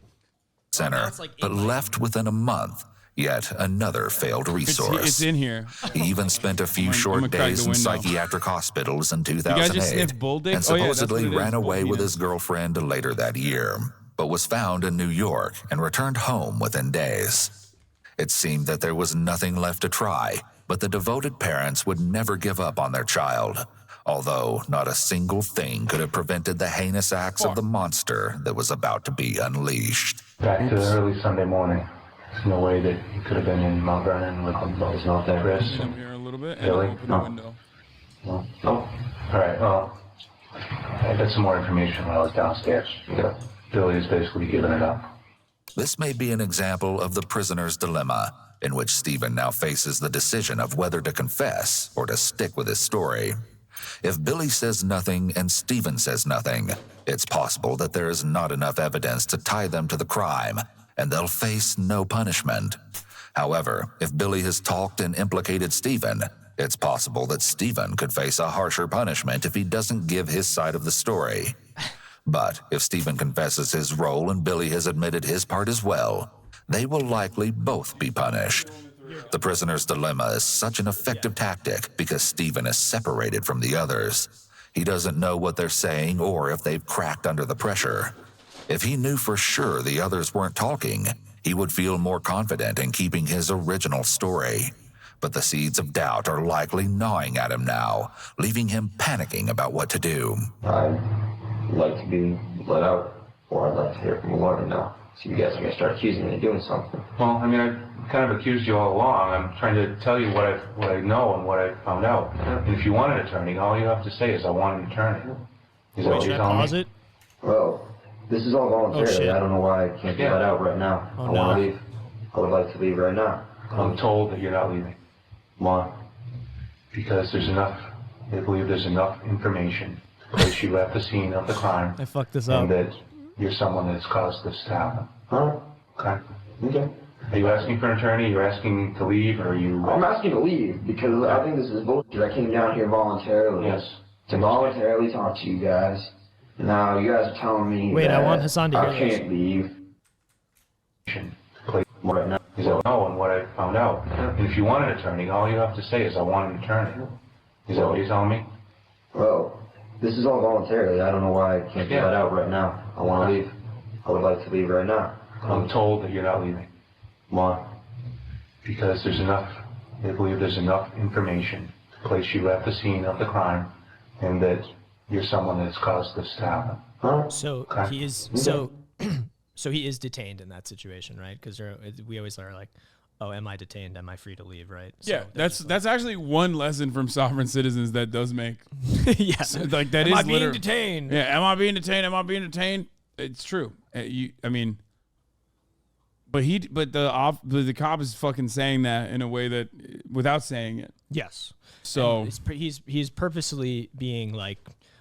Center, but left within a month. Yet another failed resource. It's in here. He even spent a few short days in psychiatric hospitals in 2008 and supposedly ran away with his girlfriend later that year, but was found in New York and returned home within days. It seemed that there was nothing left to try, but the devoted parents would never give up on their child, although not a single thing could have prevented the heinous acts of the monster that was about to be unleashed. Back to the early Sunday morning. There's no way that he could have been in Mount Vernon with He's not there. Chris. Come here a little bit and Really? open No. the window. No. All right, well, I got some more information when I was downstairs. Billy is basically giving it up. This may be an example of the prisoner's dilemma, in which Stephen now faces the decision of whether to confess or to stick with his story. If Billy says nothing and Stephen says nothing, it's possible that there is not enough evidence to tie them to the crime, and they'll face no punishment. However, if Billy has talked and implicated Stephen, it's possible that Stephen could face a harsher punishment if he doesn't give his side of the story. But if Stephen confesses his role and Billy has admitted his part as well, they will likely both be punished. The prisoner's dilemma is such an effective tactic because Stephen is separated from the others. He doesn't know what they're saying or if they've cracked under the pressure. If he knew for sure the others weren't talking, he would feel more confident in keeping his original story. But the seeds of doubt are likely gnawing at him now, leaving him panicking about what to do. I'd like to be let out, or I'd like to hear from a lawyer now. So you guys are going to start accusing me of doing something. Well, I mean, I kind of accused you all along. I'm trying to tell you what I know and what I found out. And if you want an attorney, all you have to say is, I want an attorney. Is that what Should you're I telling pause me? it? Well, this is all voluntary. shit. I don't know why I can't be let out right now. Oh, I want no. to leave. I would like to leave right now. I'm told that you're not leaving. Why? Because they believe there's enough information to place you at the scene of the crime. I fucked this up. And that you're someone that's caused this to happen. Alright. Okay? Okay. Are you asking for an attorney? You're asking to leave, or are you... I'm asking to leave because I think this is bullshit. I came down here voluntarily. Yes. To voluntarily talk to you guys. Now you guys are telling me Wait, that I want Hasan to hear I this. can't leave right now. Is that know and what I found out? And if you want an attorney, all you have to say is, I want an attorney. Is that what you're telling me? Well, this is all voluntarily. I don't know why I can't be let out right now. I want to leave. I would like to leave right now. I'm told that you're not leaving. Why? Because they believe there's enough information to place you at the scene of the crime, and that you're someone that's caused this to happen. Huh? So Okay. he is so he is detained in that situation, right? Because we always are like, oh, am I detained? Am I free to leave? Right? So Yeah, that's actually one lesson from Sovereign Citizens that does make yeah. so, like that Am is I being literally- detained? Yeah, am I being detained? Am I being detained? It's true. I mean, but the cop is fucking saying that in a way that without saying it. Yes. So And he's purposely being like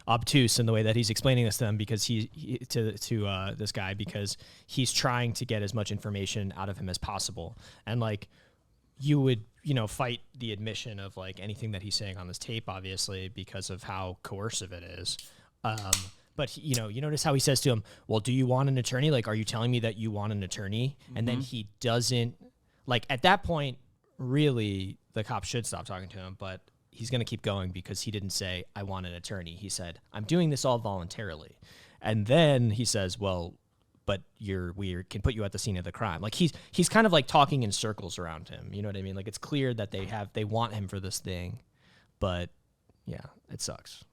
obtuse in the way that he's explaining this to them because to this guy because he's trying to get as much information out of him as possible. And like you would, fight the admission of like anything that he's saying on this tape, obviously, because of how coercive it is. But you notice how he says to him, well, do you want an attorney? Like, are you telling me that you want an attorney? And then he doesn't, like, at that point, really, the cop should stop talking to him, but he's going to keep going because he didn't say, I want an attorney. He said, I'm doing this all voluntarily. And then he says, well, but we can put you at the scene of the crime. Like, he's kind of like talking in circles around him. You know what I mean? Like, it's clear that they want him for this thing, but yeah, it sucks.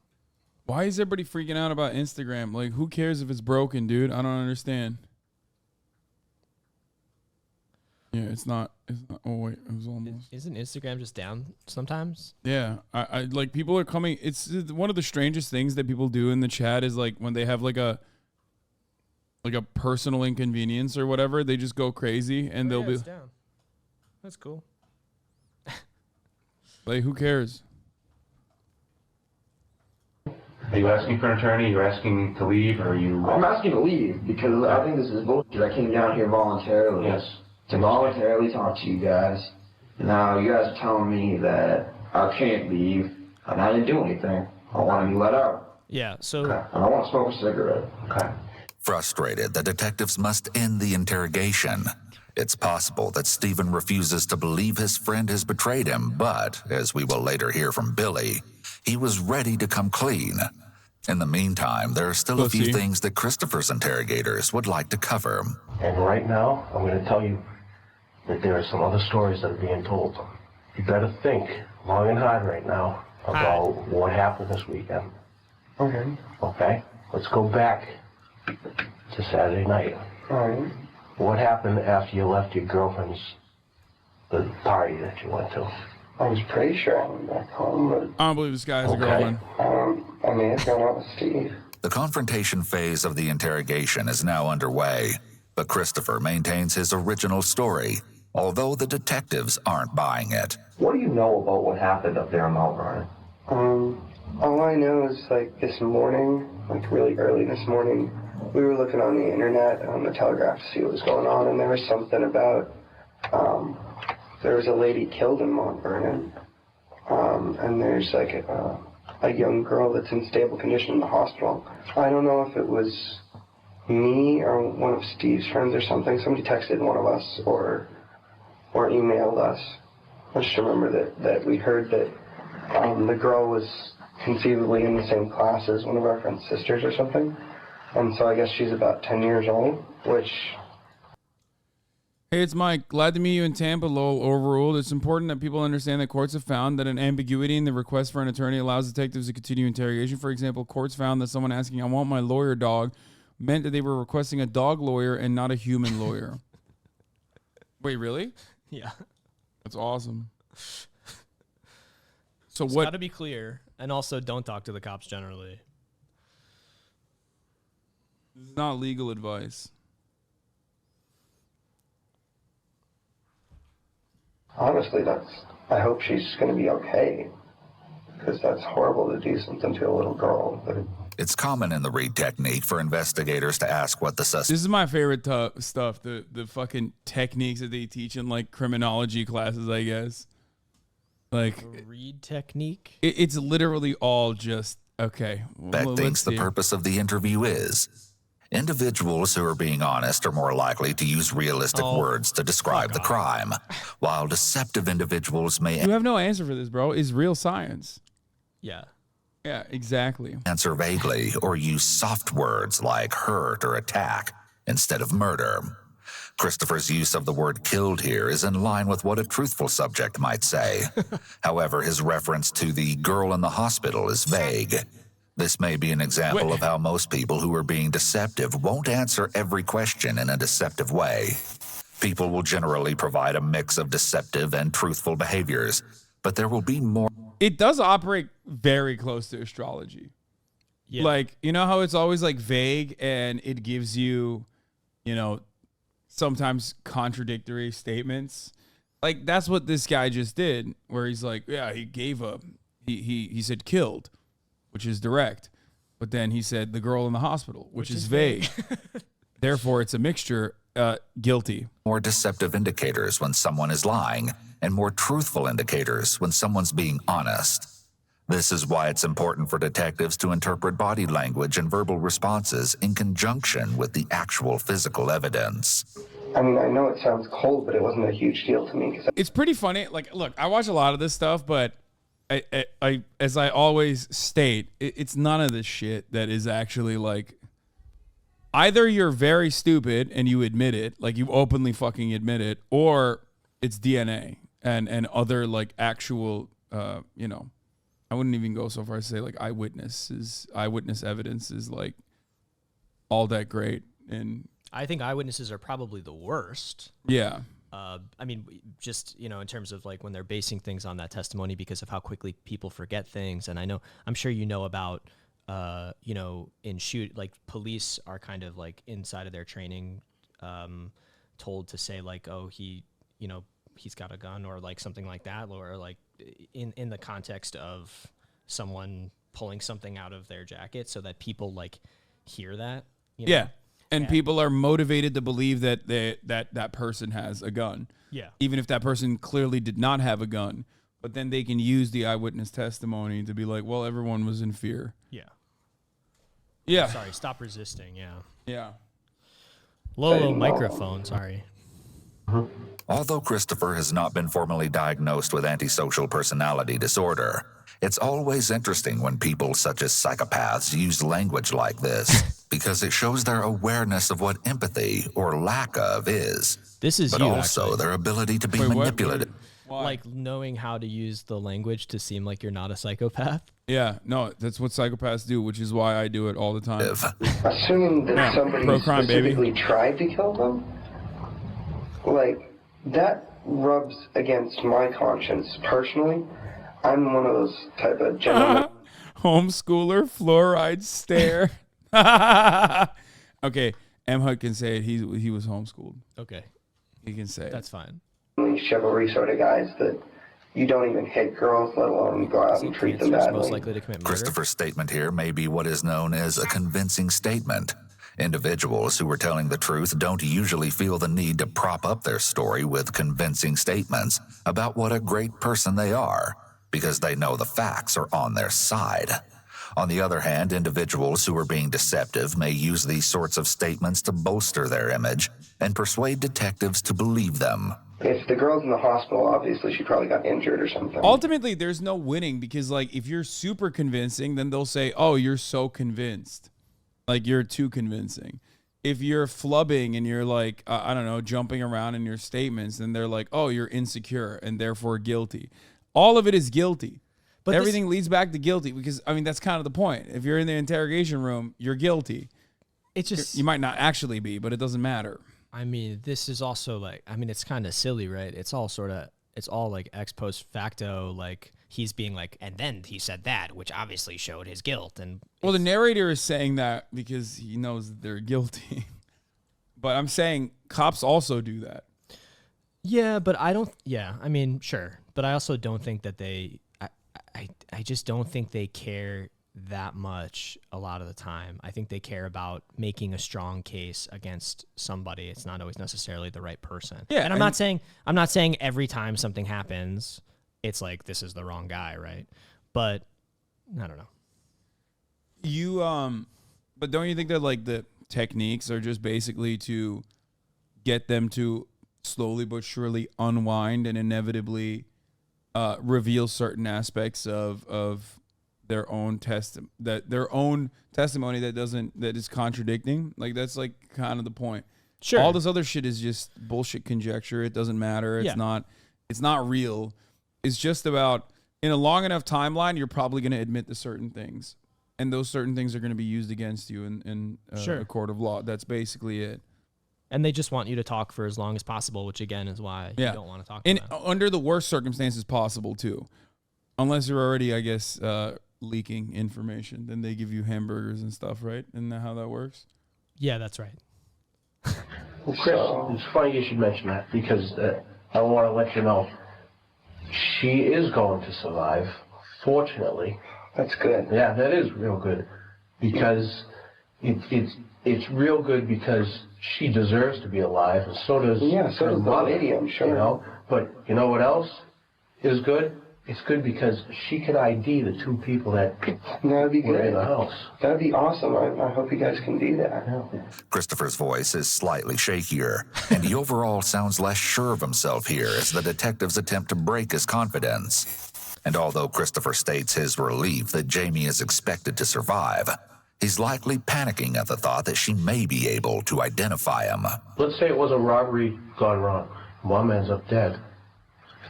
why is everybody freaking out about Instagram? Like, who cares if it's broken, dude? I don't understand. Yeah, it's not. Oh wait, it was almost. Isn't Instagram just down sometimes? Yeah, I like people are coming. It's one of the strangest things that people do in the chat is like when they have like a personal inconvenience or whatever, they just go crazy and they'll be It's down. That's cool. like, who cares? Are you asking for an attorney? You're asking to leave, or are you... I'm asking to leave because I think this is bullshit. I came down here voluntarily. Yes. To voluntarily talk to you guys. Now you guys are telling me that I can't leave, and I didn't do anything. I want to be let out. Yeah, so... Okay. And I want to smoke a cigarette. Okay. Frustrated, the detectives must end the interrogation. It's possible that Stephen refuses to believe his friend has betrayed him, but, as we will later hear from Billy, he was ready to come clean. In the meantime, there are still a few things that Christopher's interrogators would like to cover. And right now, I'm going to tell you that there are some other stories that are being told. You better think long and hard right now about what happened this weekend. Okay. Okay? Let's go back to Saturday night. Alright. What happened after you left your girlfriend's the party that you went to? I was pretty sure I went back home, but I don't believe this guy has a girlfriend. I may have gone out with Steve. The confrontation phase of the interrogation is now underway, but Christopher maintains his original story, although the detectives aren't buying it. What do you know about what happened up there in Mount Vernon? All I know is, like, this morning, like really early this morning, we were looking on the internet, on the Telegraph to see what was going on, and there was something about, there was a lady killed in Mount Vernon, and there's like a young girl that's in stable condition in the hospital. I don't know if it was me or one of Steve's friends or something. Somebody texted one of us or emailed us. I just remember that we heard that the girl was conceivably in the same class as one of our friend's sisters or something. And so I guess she's about 10 years old, which... Hey, it's Mike. Glad to meet you in Tampa, LolOverruled. It's important that people understand that courts have found that an ambiguity in the request for an attorney allows detectives to continue interrogation. For example, courts found that someone asking, "I want my lawyer dog," meant that they were requesting a dog lawyer and not a human lawyer. Wait, really? Yeah. That's awesome. So It's what? got to be clear, and also don't talk to the cops generally. This is not legal advice. Honestly, I hope she's going to be okay, because that's horrible to do something to a little girl. But It's common in the Reed technique for investigators to ask what the suspect This is my favorite stuff. The fucking techniques that they teach in like criminology classes, I guess. Like Read technique. it's literally all just okay. Well, thinks the purpose of the interview is. Individuals who are being honest are more likely to use realistic words to describe the crime, while deceptive individuals may You have no answer for this, bro. It's real science. Yeah. Yeah, exactly. answer vaguely or use soft words like hurt or attack instead of murder. Christopher's use of the word killed here is in line with what a truthful subject might say. However, his reference to the girl in the hospital is vague. This may be an example of how most people who are being deceptive won't answer every question in a deceptive way. People will generally provide a mix of deceptive and truthful behaviors, but there will be more. It does operate very close to astrology. Yeah. Like, you know how it's always like vague and it gives you, you know, sometimes contradictory statements. Like that's what this guy just did, where he's like, yeah, he gave up. He said killed, which is direct. But then he said the girl in the hospital, which is vague. Therefore, it's a mixture, guilty. More deceptive indicators when someone is lying, and more truthful indicators when someone's being honest. This is why it's important for detectives to interpret body language and verbal responses in conjunction with the actual physical evidence. I mean, I know it sounds cold, but it wasn't a huge deal to me. It's pretty funny. Like, look, I watch a lot of this stuff, but I as I always state, it's none of this shit that is actually like, either you're very stupid and you admit it, like you openly fucking admit it, or it's DNA and other like actual, you know, I wouldn't even go so far as to say like eyewitness evidence is like all that great. And I think eyewitnesses are probably the worst. yeah. I mean, just, you know, in terms of like when they're basing things on that testimony because of how quickly people forget things. And I'm sure you know about, you know, like police are kind of like inside of their training, told to say like, oh, he, you know, he's got a gun or like something like that, or like in the context of someone pulling something out of their jacket so that people like hear that. You know? Yeah. And people are motivated to believe that that person has a gun. Yeah. Even if that person clearly did not have a gun. But then they can use the eyewitness testimony to be like, well, everyone was in fear. Yeah. Yeah. Sorry, stop resisting. Yeah. Yeah. Low microphone. Sorry. Although Christopher has not been formally diagnosed with antisocial personality disorder, it's always interesting when people such as psychopaths use language like this, because it shows their awareness of what empathy or lack of is. This is but you, also actually. their ability to be Wait, what? manipulative. Why? Like knowing how to use the language to seem like you're not a psychopath. Yeah, no, that's what psychopaths do, which is why I do it all the time. Assuming that somebody pro-crime, baby. specifically tried to kill them, like, that rubs against my conscience personally. I'm one of those type of gentlemen. Homeschooler fluoride stare. Okay, M. Hud can say it. He was homeschooled. Okay, He can say that's fine. Chivalry sort of guys that you don't even hit girls, let alone go out and treat them badly. Most likely to commit murder. Christopher's statement here may be what is known as a convincing statement. Individuals who are telling the truth don't usually feel the need to prop up their story with convincing statements about what a great person they are, because they know the facts are on their side. On the other hand, individuals who are being deceptive may use these sorts of statements to bolster their image and persuade detectives to believe them. If the girl's in the hospital, obviously she probably got injured or something. Ultimately, there's no winning because, like, if you're super convincing, then they'll say, oh, you're so convinced. Like, you're too convincing. If you're flubbing and you're, like, I don't know, jumping around in your statements, then they're like, oh, you're insecure and therefore guilty. All of it is guilty. But everything leads back to guilty because, I mean, that's kind of the point. If you're in the interrogation room, you're guilty. It's just... You might not actually be, but it doesn't matter. I mean, this is also like, I mean, it's kind of silly, right? It's all like ex post facto, like he's being like, and then he said that, which obviously showed his guilt. And well, the narrator is saying that because he knows that they're guilty. But I'm saying cops also do that. Yeah, but I mean, sure. But I also don't think that I just don't think they care that much a lot of the time. I think they care about making a strong case against somebody. It's not always necessarily the right person. Yeah, and I'm not saying every time something happens, it's like this is the wrong guy, right? But I don't know. But don't you think that like the techniques are just basically to get them to slowly but surely unwind and inevitably reveal certain aspects of their own testimony that is contradicting? Like that's like kind of the point. Sure. All this other shit is just bullshit conjecture. It doesn't matter. It's not real. It's just about in a long enough timeline, you're probably going to admit to certain things, and those certain things are going to be used against you in a court of law. That's basically it. And they just want you to talk for as long as possible, which again is why you don't want to talk to them. Under the worst circumstances possible too, unless you're already, I guess, leaking information, then they give you hamburgers and stuff, right? Isn't that how that works? Yeah, that's right. Well, Chris, it's funny you should mention that because I want to let you know she is going to survive. Fortunately, that's good. Yeah, that is real good because it's real good because she deserves to be alive, and so does the lady, I'm sure. You know, but you know what else is good? It's good because she can ID the two people that were in the house. That'd be awesome. I hope you guys can do that. Yeah. Christopher's voice is slightly shakier, and he overall sounds less sure of himself here as the detectives attempt to break his confidence. And although Christopher states his relief that Jamie is expected to survive, he's likely panicking at the thought that she may be able to identify him. Let's say it was a robbery gone wrong. Mom ends up dead.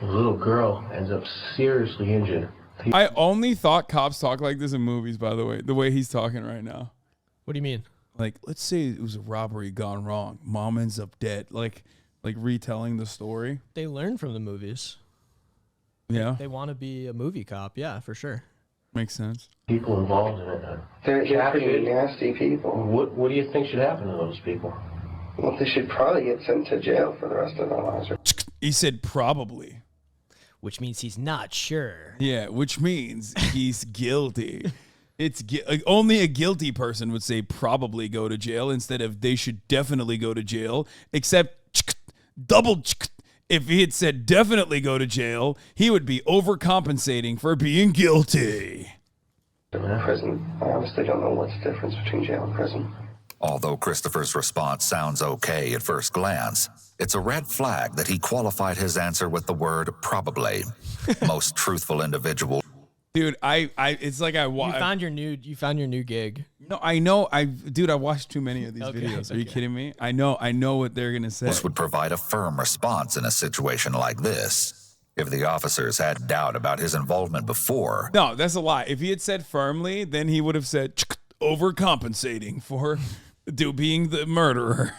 The little girl ends up seriously injured. I only thought cops talk like this in movies, by the way he's talking right now. What do you mean? Like, let's say it was a robbery gone wrong. Mom ends up dead. Like retelling the story. They learn from the movies. Yeah. They want to be a movie cop. Yeah, for sure. Makes sense. People involved in it. They're pretty nasty people. What do you think should happen to those people? Well, they should probably get sent to jail for the rest of their lives. He said probably. Which means he's not sure. Yeah, which means he's guilty. Only a guilty person would say probably go to jail instead of they should definitely go to jail, except double if he had said definitely go to jail, he would be overcompensating for being guilty. Prison. I honestly don't know what's the difference between jail and prison. Although Christopher's response sounds okay at first glance, it's a red flag that he qualified his answer with the word probably. Most truthful individual. Dude, it's like you found your new gig. No, I know. I watched too many of these videos. Are you kidding me? I know what they're gonna say. This would provide a firm response in a situation like this. If the officers had doubt about his involvement before. No, that's a lie. If he had said firmly, then he would have said overcompensating for being the murderer.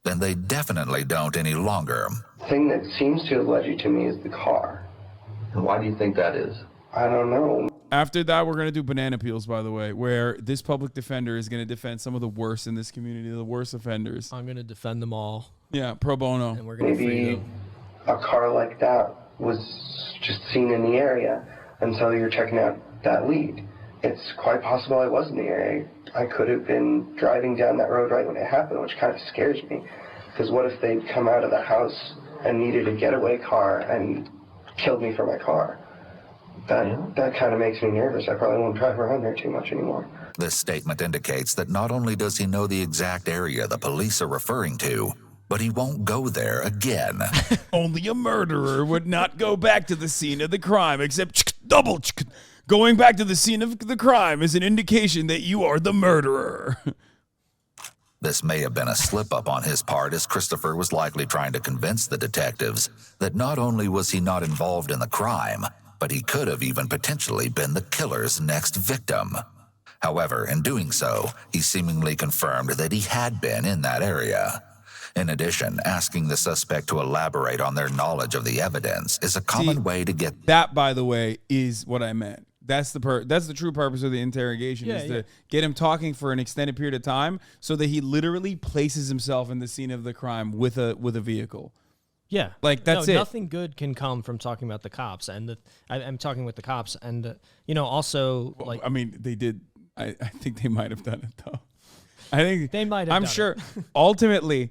then they definitely don't any longer. The thing that seems to have led you to me is the car. And why do you think that is? I don't know. After that, we're going to do banana peels, by the way, where this public defender is going to defend some of the worst in this community, the worst offenders. I'm going to defend them all. Yeah, pro bono. And we're going to free Maybe them. a car like that was just seen in the area, and so you're checking out that lead. It's quite possible I was in the area. I could have been driving down that road right when it happened, which kind of scares me. Because what if they'd come out of the house and needed a getaway car and killed me for my car? That kind of makes me nervous. I probably won't drive around there too much anymore. This statement indicates that not only does he know the exact area the police are referring to, but he won't go there again. Only a murderer would not go back to the scene of the crime, except double. Going back to the scene of the crime is an indication that you are the murderer. This may have been a slip-up on his part, as Christopher was likely trying to convince the detectives that not only was he not involved in the crime, but he could have even potentially been the killer's next victim. However, in doing so, he seemingly confirmed that he had been in that area. In addition, asking the suspect to elaborate on their knowledge of the evidence is a common way to get... That, by the way, is what I meant. That's the true purpose of the interrogation, to get him talking for an extended period of time so that he literally places himself in the scene of the crime with a vehicle. Yeah, like that's it. Nothing good can come from talking about the cops, and I'm talking with the cops, and also like I mean, they did. I think they might have done it though. I think they might have. I'm sure. Ultimately,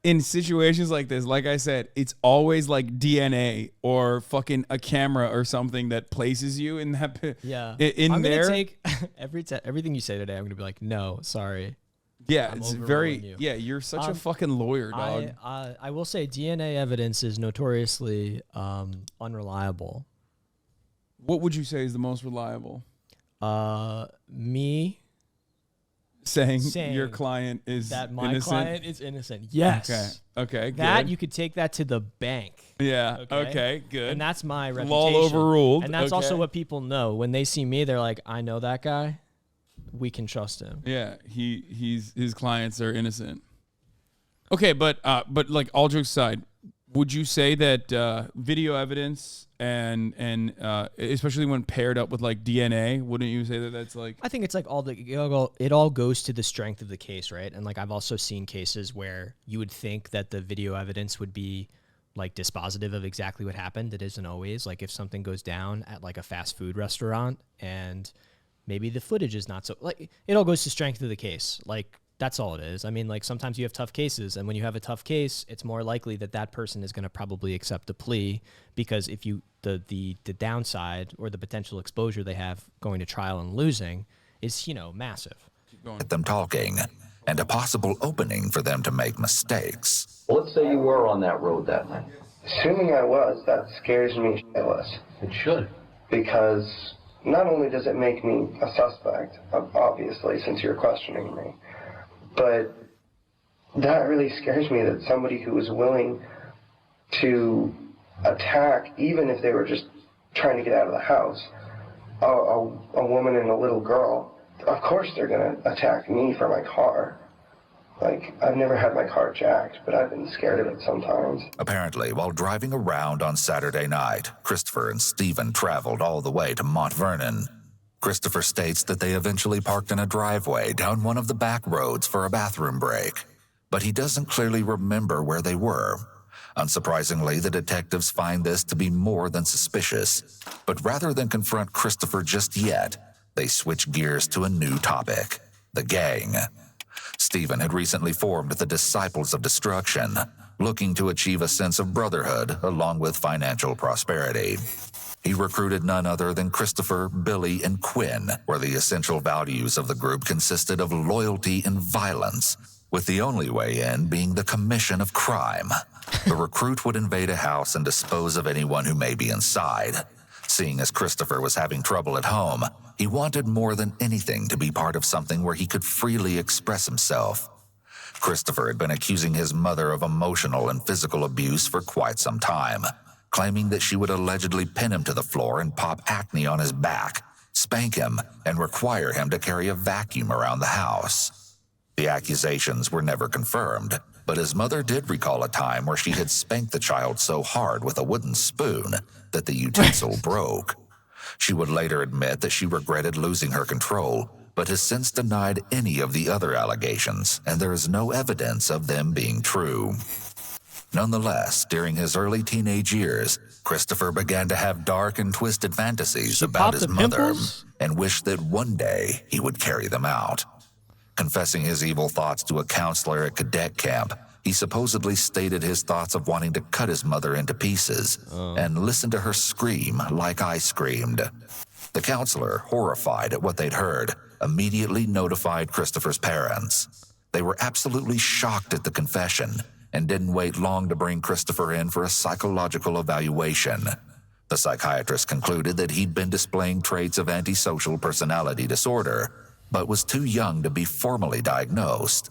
in situations like this, like I said, it's always like DNA or fucking a camera or something that places you in that. Yeah. I'm gonna there. Take everything you say today. I'm gonna be like, no, sorry. Yeah, I'm it's overruling you. Yeah, you're such a fucking lawyer, dog. I will say DNA evidence is notoriously unreliable. What would you say is the most reliable? Me saying your client is that my innocent? client is innocent. Yes. Okay. That good. you could take that to the bank. Yeah. Okay. Good. And that's my reputation. LolOverruled. And that's also what people know when they see me. They're like, I know that guy. We can trust him. Yeah. His clients are innocent. Okay, but like all jokes aside, would you say that video evidence and especially when paired up with like DNA, wouldn't you say that that's like? I think it's like it all goes to the strength of the case, right? And like I've also seen cases where you would think that the video evidence would be like dispositive of exactly what happened. It isn't always. Like if something goes down at like a fast food restaurant and maybe the footage is not so, like it all goes to strength of the case. Like that's all it is. I mean, like sometimes you have tough cases, and when you have a tough case, it's more likely that that person is going to probably accept a plea, because if you the downside or the potential exposure they have going to trial and losing is, massive. Get them talking, and a possible opening for them to make mistakes. Well, let's say you were on that road that night. Assuming I was, that scares me shitless. It should. Because not only does it make me a suspect, obviously, since you're questioning me, but that really scares me, that somebody who is willing to attack, even if they were just trying to get out of the house, a woman and a little girl, of course they're going to attack me for my car. Like, I've never had my car jacked, but I've been scared of it sometimes. Apparently, while driving around on Saturday night, Christopher and Stephen traveled all the way to Mount Vernon. Christopher states that they eventually parked in a driveway down one of the back roads for a bathroom break, but he doesn't clearly remember where they were. Unsurprisingly, the detectives find this to be more than suspicious, but rather than confront Christopher just yet, they switch gears to a new topic: the gang. Stephen had recently formed the Disciples of Destruction, looking to achieve a sense of brotherhood along with financial prosperity. He recruited none other than Christopher, Billy, and Quinn, where the essential values of the group consisted of loyalty and violence, with the only way in being the commission of crime. The recruit would invade a house and dispose of anyone who may be inside. Seeing as Christopher was having trouble at home, he wanted more than anything to be part of something where he could freely express himself. Christopher had been accusing his mother of emotional and physical abuse for quite some time, claiming that she would allegedly pin him to the floor and pop acne on his back, spank him, and require him to carry a vacuum around the house. The accusations were never confirmed, but his mother did recall a time where she had spanked the child so hard with a wooden spoon that the utensil broke. She would later admit that she regretted losing her control, but has since denied any of the other allegations, and there is no evidence of them being true. Nonetheless, during his early teenage years, Christopher began to have dark and twisted fantasies about his mother and wished that one day he would carry them out. Confessing his evil thoughts to a counselor at cadet camp, he supposedly stated his thoughts of wanting to cut his mother into pieces and listen to her scream like I screamed. The counselor, horrified at what they'd heard, immediately notified Christopher's parents. They were absolutely shocked at the confession and didn't wait long to bring Christopher in for a psychological evaluation. The psychiatrist concluded that he'd been displaying traits of antisocial personality disorder, but was too young to be formally diagnosed.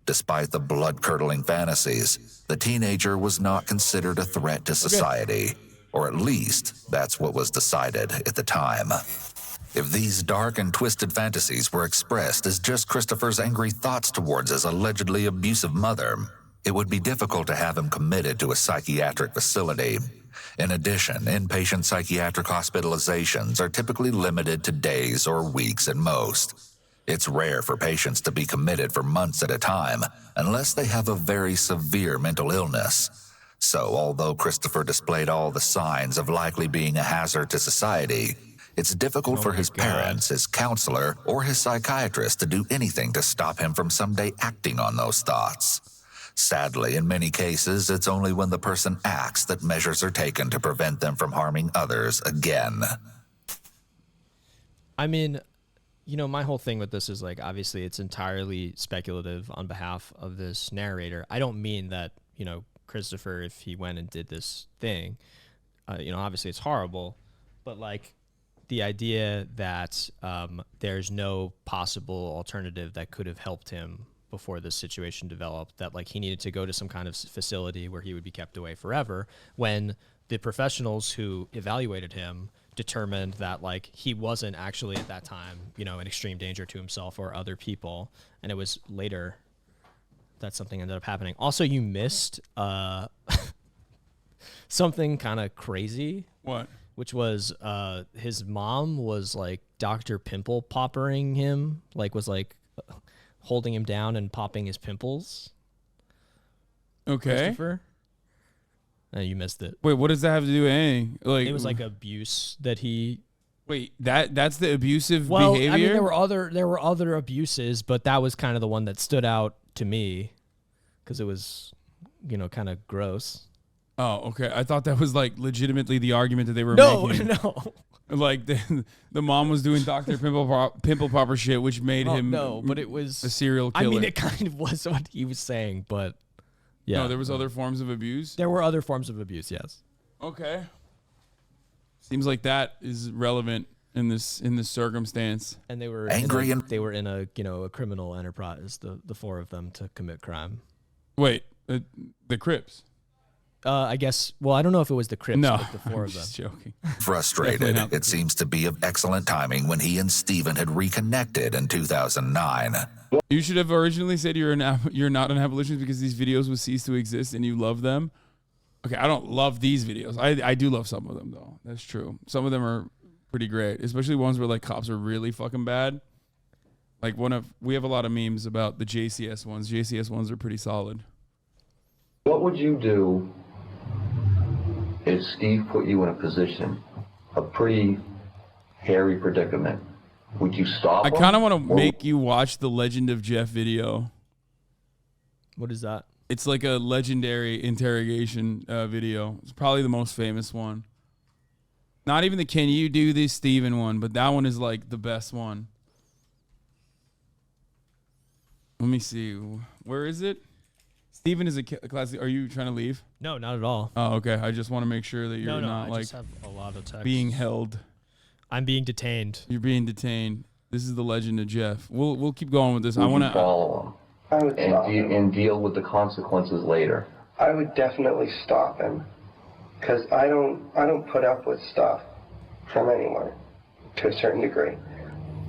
Despite the blood-curdling fantasies, the teenager was not considered a threat to society, or at least that's what was decided at the time. If these dark and twisted fantasies were expressed as just Christopher's angry thoughts towards his allegedly abusive mother, it would be difficult to have him committed to a psychiatric facility. In addition, inpatient psychiatric hospitalizations are typically limited to days or weeks at most. It's rare for patients to be committed for months at a time unless they have a very severe mental illness. So, although Christopher displayed all the signs of likely being a hazard to society, it's difficult for his parents, his counselor, or his psychiatrist to do anything to stop him from someday acting on those thoughts. Sadly, in many cases, it's only when the person acts that measures are taken to prevent them from harming others again. I mean, you know, my whole thing with this is, like, obviously it's entirely speculative on behalf of this narrator. I don't mean that, you know, Christopher, if he went and did this thing, you know, obviously it's horrible, but, like, the idea that there's no possible alternative that could have helped him before this situation developed, that, like, he needed to go to some kind of facility where he would be kept away forever, when the professionals who evaluated him determined that, like, he wasn't actually at that time, you know, in extreme danger to himself or other people. And it was later that something ended up happening. Also, you missed something kind of crazy. What? Which was his mom was, like, Dr. Pimple Poppering him, like, was, like, holding him down and popping his pimples. Okay. Christopher? You missed it. Wait, what does that have to do with anything? Like, it was like abuse that he. Wait, that's the abusive behavior? behavior? I mean, there were other abuses, but that was kind of the one that stood out to me because it was, you know, kind of gross. Oh, okay. I thought that was, like, legitimately the argument that they were making. No. Like, the mom was doing Dr. Pimple Popper shit, which made him but it was a serial killer. I mean, it kind of was what he was saying, but yeah. No, there was other forms of abuse? There were other forms of abuse, yes. Okay. Seems like that is relevant in this circumstance. And they were angry they were in a, you know, a criminal enterprise, the four of them, to commit crime. Wait, the Crips? I guess, well, I don't know if it was the Crips, no, but the four of them. Just joking. Frustrated, it seems to be of excellent timing when he and Steven had reconnected in 2009. You should have originally said you're not an abolitionist because these videos would cease to exist and you love them. Okay, I don't love these videos. I do love some of them, though. That's true. Some of them are pretty great, especially ones where, like, cops are really fucking bad. Like, we have a lot of memes about the JCS ones. JCS ones are pretty solid. What would you do if Steve put you in a position, a pretty hairy predicament? Would you stop him? I kind of want to make you watch the Legend of Jeff video. What is that? It's like a legendary interrogation video. It's probably the most famous one. Not even the Can You Do This Steven one, but that one is, like, the best one. Let me see. Where is it? Steven is a class. Are you trying to leave? No, not at all. Oh, okay. I just want to make sure that you're not, I like, just have a lot of text. being held. I'm being detained. You're being detained. This is the Legend of Jeff. We'll keep going with this. I Would want you to follow him I would stop him. and deal with the consequences later. I would definitely stop him, because I don't put up with stuff from anyone to a certain degree.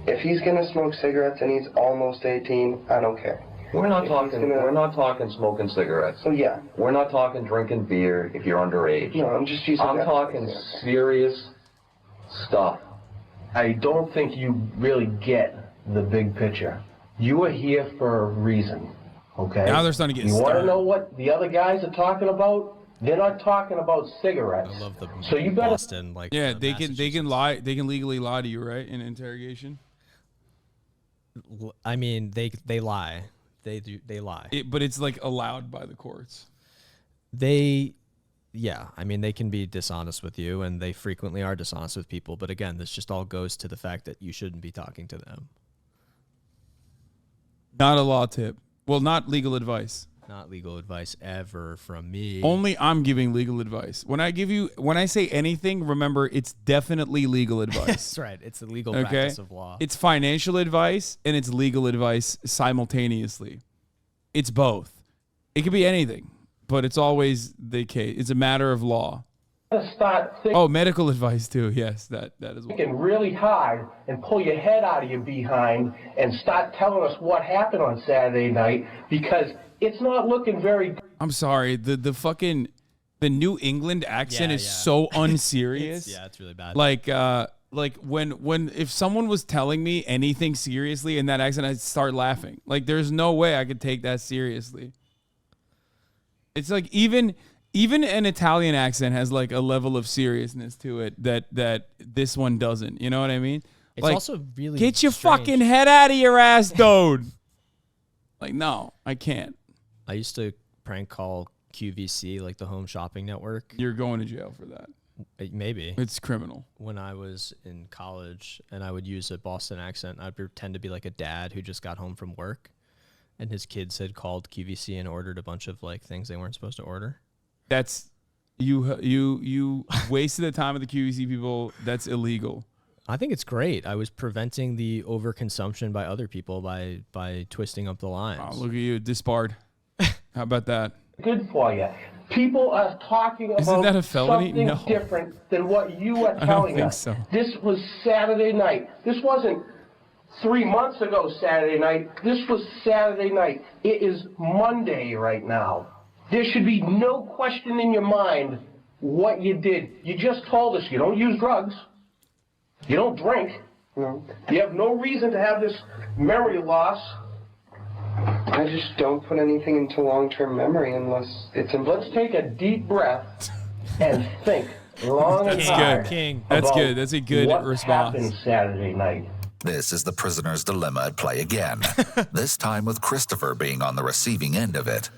If he's gonna smoke cigarettes and he's almost 18, I don't care. We're not talking smoking cigarettes. So yeah. We're not talking drinking beer if you're underage. No, I'm just using. I'm talking serious stuff. I don't think you really get the big picture. You are here for a reason, okay? Now they're starting to get You want to stern. know what the other guys are talking about? They're not talking about cigarettes. I love the So you better Boston, like Yeah, the they can Massachusetts. lie. They can legally lie to you, right, in interrogation. I mean, they lie. They lie. But it's like allowed by the courts. Yeah, I mean, they can be dishonest with you, and they frequently are dishonest with people. But again, this just all goes to the fact that you shouldn't be talking to them. Not a law tip. Well, not legal advice. Not legal advice ever from me. Only I'm giving legal advice. When I say anything, remember it's definitely legal advice. That's right. It's the legal practice of law. It's financial advice and it's legal advice simultaneously. It's both. It could be anything, but it's always the case. It's a matter of law. start Oh, medical advice too. Yes, that is well. thinking really hard and pull your head out of your behind and start telling us what happened on Saturday night, because it's not looking very good. I'm sorry. The fucking New England accent is so unserious. It's really bad. Like when if someone was telling me anything seriously in that accent, I'd start laughing. Like there's no way I could take that seriously. It's like even an Italian accent has like a level of seriousness to it that this one doesn't. You know what I mean? It's like, also really get your strange. fucking head out of your ass, dude. Like, no, I can't. I used to prank call QVC, like the Home Shopping Network. You're going to jail for that. Maybe. It's criminal. When I was in college and I would use a Boston accent, I'd pretend to be like a dad who just got home from work and his kids had called QVC and ordered a bunch of like things they weren't supposed to order. That's you wasted the time of the QVC people. That's illegal. I think it's great. I was preventing the overconsumption by other people by twisting up the lines. Oh, look at you, disbarred. How about that? Good for you. People are talking Isn't about that a felony? something No. different than what you are I don't telling think us. so. This was Saturday night. This wasn't 3 months ago Saturday night. This was Saturday night. It is Monday right now. There should be no question in your mind what you did. You just told us you don't use drugs. You don't drink. No. You have no reason to have this memory loss. I just don't put anything into long-term memory unless it's in. Let's take a deep breath and think long and That's hard. good. King. That's about good. That's a good what response. happened Saturday night. This is the prisoner's dilemma at play again, this time with Christopher being on the receiving end of it.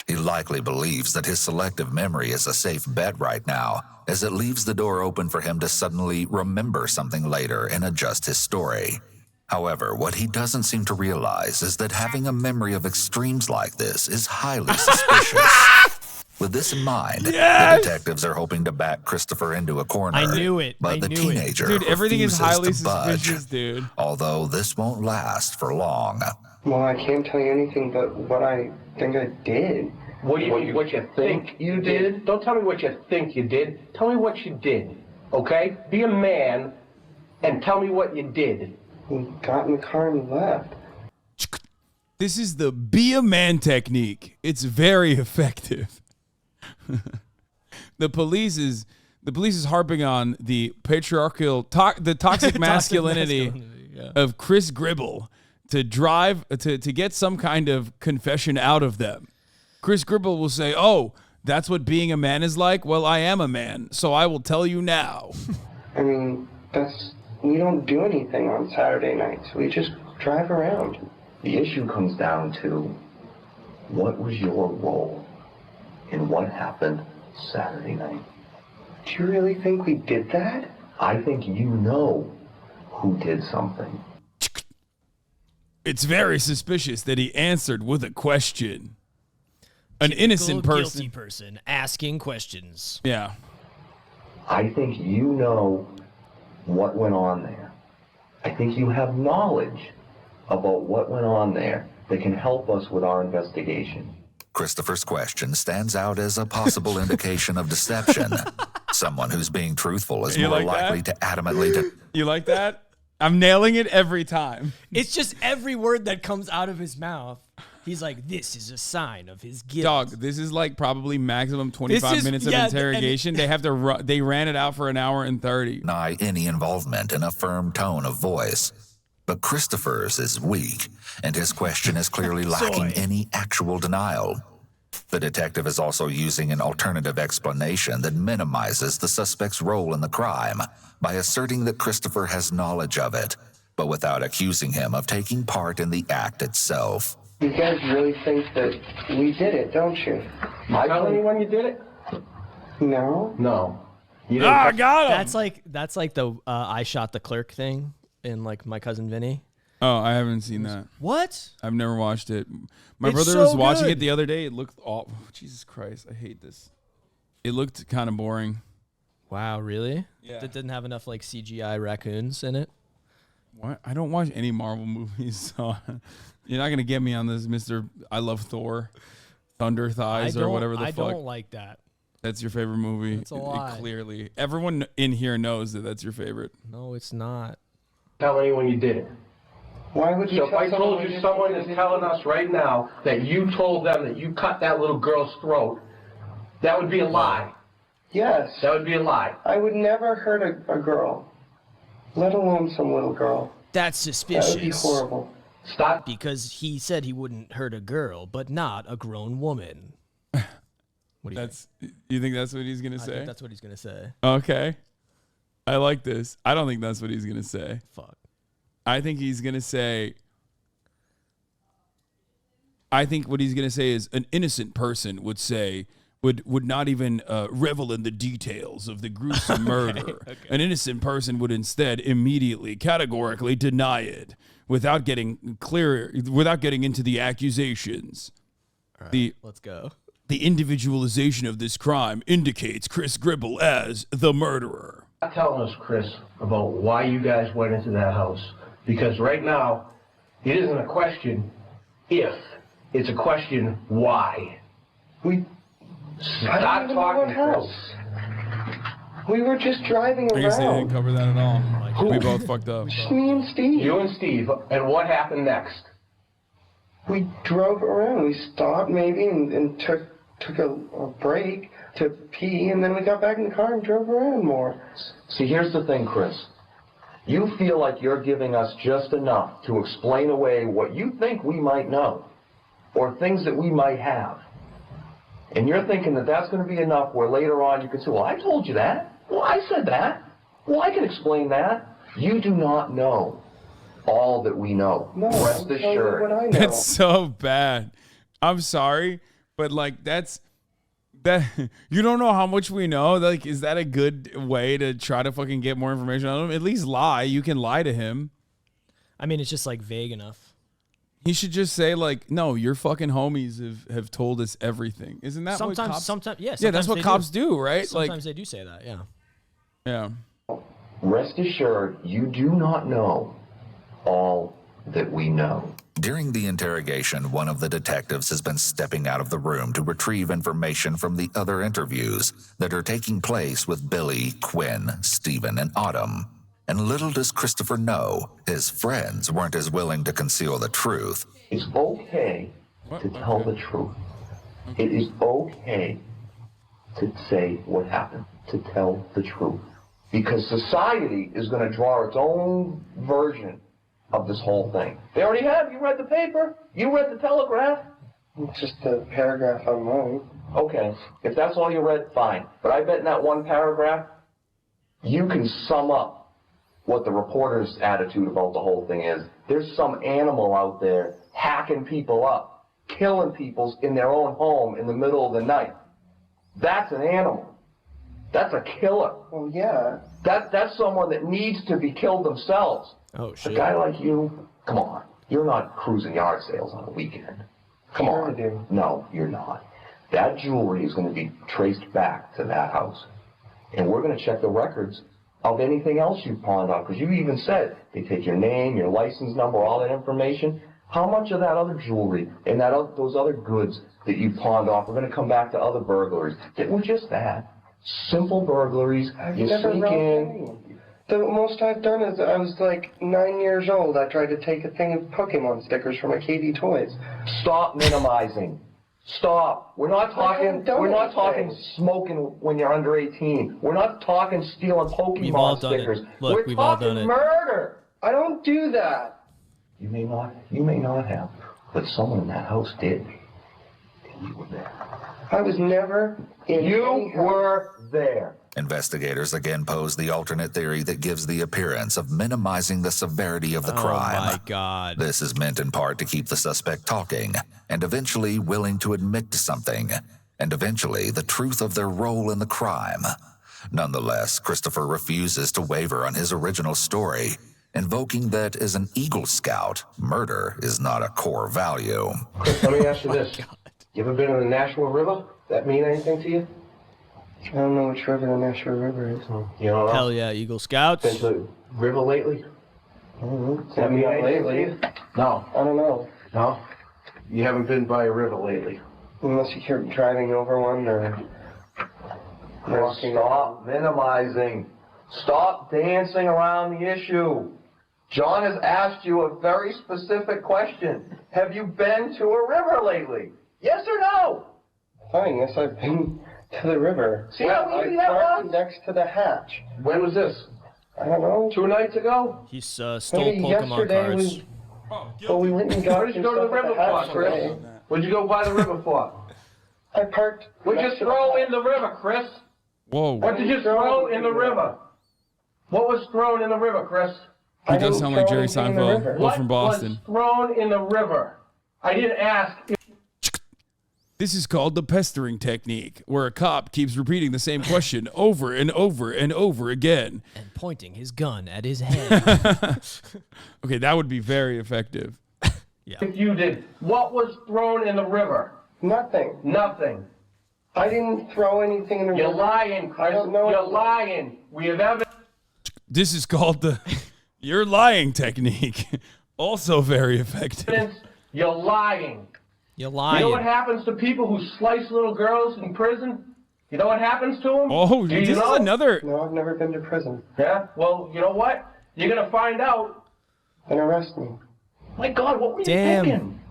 He likely believes that his selective memory is a safe bet right now, as it leaves the door open for him to suddenly remember something later and adjust his story. However, what he doesn't seem to realize is that having a memory of extremes like this is highly suspicious. With this in mind, the detectives are hoping to back Christopher into a corner. I knew it. But I the knew it. teenager Dude, everything is refuses highly to budge, suspicious, dude. although this won't last for long. Well, I can't tell you anything but what I think I did. What you think you did? Don't tell me what you think you did. Tell me what you did, okay? Be a man and tell me what you did. We got in the car and left. This is the be a man technique. It's very effective. The police is harping on the patriarchal, the toxic masculinity of Chris Gribble to get some kind of confession out of them. Chris Gribble will say, "Oh, that's what being a man is like? Well, I am a man, so I will tell you now." I mean, we don't do anything on Saturday nights. We just drive around. The issue comes down to what was your role in what happened Saturday night? Do you really think we did that? I think you know who did something. It's very suspicious that he answered with a question. An innocent person. Guilty person asking questions. Yeah. I think you know what went on there. I think you have knowledge about what went on there that can help us with our investigation. Christopher's question stands out as a possible indication of deception. Someone who's being truthful is You more like likely that? to adamantly... You like that? I'm nailing it every time. It's just every word that comes out of his mouth. He's like, this is a sign of his guilt. Dog, this is like probably maximum 25 minutes of interrogation. They have to they ran it out for an hour and 30. Deny any involvement in a firm tone of voice. But Christopher's is weak, and his question is clearly lacking any actual denial. The detective is also using an alternative explanation that minimizes the suspect's role in the crime by asserting that Christopher has knowledge of it, but without accusing him of taking part in the act itself. You guys really think that we did it, don't you? I tell anyone you did it? No. No. You Ah, I got him. That's like the I shot the clerk thing in like My Cousin Vinny. Oh, I haven't seen that. What? I've never watched it. My It's brother so was watching good. it the other day. It looked oh, Jesus Christ, I hate this. It looked kind of boring. Wow, really? Yeah. That didn't have enough like CGI raccoons in it. What? I don't watch any Marvel movies, so you're not gonna get me on this, Mr. I love Thor, Thunder Thighs, or whatever the fuck. I don't like that. That's your favorite movie. That's a lie. Clearly, everyone in here knows that that's your favorite. No, it's not. Tell anyone you did it. Why would you So if tell I told you did someone it? is telling us right now that you told them that you cut that little girl's throat, that would be a lie. Yes. That would be a lie. I would never hurt a girl, let alone some little girl. That's That suspicious. would be horrible. Stop. Because he said he wouldn't hurt a girl, but not a grown woman. What do you think? You think that's what he's gonna I say? think that's what he's gonna say. Okay, I like this. I don't think that's what he's gonna say. Fuck. I think he's gonna say. I think what he's gonna say is an innocent person would say would not even revel in the details of the gruesome murder. Okay. An innocent person would instead immediately, categorically deny it without getting into the accusations. All right, let's go. The individualization of this crime indicates Chris Gribble as the murderer. Stop telling us, Chris, about why you guys went into that house. Because right now, it isn't a question if, it's a question why. Stop talking, Chris. We were just driving I guess they didn't around. cover that at all. We both fucked up. Me and Steve. You and Steve, and what happened next? We drove around. We stopped maybe and took a break to pee, and then we got back in the car and drove around more. See, here's the thing, Chris. You feel like you're giving us just enough to explain away what you think we might know, or things that we might have. And you're thinking that that's going to be enough where later on you can say, well, I told you that. Well, I said that. Well, I can explain that. You do not know all that we know. No, Rest I'm telling you assured. what I know. That's so bad. I'm sorry, but like that. You don't know how much we know. Like, is that a good way to try to fucking get more information on him? At least lie. You can lie to him. I mean, it's just like vague enough. He should just say like, "No, your fucking homies have told us everything." Isn't that what cops? Yeah, that's what cops do, right? Sometimes they do say that. Yeah. Yeah. Rest assured, you do not know all that we know. During the interrogation, one of the detectives has been stepping out of the room to retrieve information from the other interviews that are taking place with Billy, Quinn, Stephen, and Autumn. And little does Christopher know, his friends weren't as willing to conceal the truth. It's okay to tell the truth. It is okay to say what happened, to tell the truth. Because society is going to draw its own version of this whole thing. They already have. You read the paper. You read the Telegraph. It's just a paragraph online. Okay, if that's all you read, fine. But I bet in that one paragraph, you can sum up what the reporter's attitude about the whole thing is. There's some animal out there hacking people up, killing people in their own home in the middle of the night. That's an animal. That's a killer. Well, yeah. That's someone that needs to be killed themselves. Oh shit. A guy like you, come on. You're not cruising yard sales on a weekend. Come Sure on. I do. No, you're not. That jewelry is going to be traced back to that house. And we're going to check the records of anything else you've pawned off. Because you even said they take your name, your license number, all that information. How much of that other jewelry and those other goods that you pawned off are going to come back to other burglaries? It was just that. Simple burglaries. I've You never sneak robbed in. anyone. The most I've done is I was like 9 years old. I tried to take a thing of Pokemon stickers from a KD Toys. Stop minimizing. Stop. We're not talking smoking when you're under 18. We're not talking stealing We've all Pokemon done stickers. it. Look, We're we've all talking done it. murder. I don't do that. You may not have, but someone in that house did. And you were there. I was never in You any house. were there. Investigators again pose the alternate theory that gives the appearance of minimizing the severity of the crime. Oh my God. This is meant in part to keep the suspect talking and eventually willing to admit to something, and eventually the truth of their role in the crime. Nonetheless, Christopher refuses to waver on his original story, invoking that as an Eagle Scout, murder is not a core value. Chris, let me ask you this. You ever been to the Nashua River? That mean anything to you? I don't know which river the Nashua River is. You don't know? Hell yeah, Eagle Scouts. Been to river lately? I don't know. It's That not mean not anything to lately. you? No. I don't know. No? You haven't been by a river lately? Unless you keep driving over one or... Stop minimizing. Stop dancing around the issue. John has asked you a very specific question. Have you been to a river lately? Yes or no? Fine, yes, I've been to the river. See how easy that parked was? next to the hatch. When was this? I don't know. 2 nights ago? He stole Maybe Pokemon yesterday cards. Well, we went and got Where'd you go to the river for, Chris? What'd you go by the river for? I parked. What'd you next to throw the in the river, Chris? Whoa. What did you throw in the river? What was thrown in the river, Chris? He I does didn't sound like throw Jerry anything in the Seinfeld. river. Well, from Boston. What was thrown in the river? I didn't ask. This is called the pestering technique, where a cop keeps repeating the same question over and over and over again. And pointing his gun at his head. Okay, that would be very effective. If you did, what was thrown in the river? Nothing. Nothing. I didn't throw anything in the You're river. lying, Chris. I don't know. You're lying. We have evidence. This is called the you're lying technique. Also very effective. You're lying. You're You know what lying. happens to people who slice little girls in prison? You know what happens to them? Oh, Do you this is know? another. No, I've never been to prison. Yeah? Well, you know what? You're going to find out. Then arrest me. My God, what were you Damn. thinking?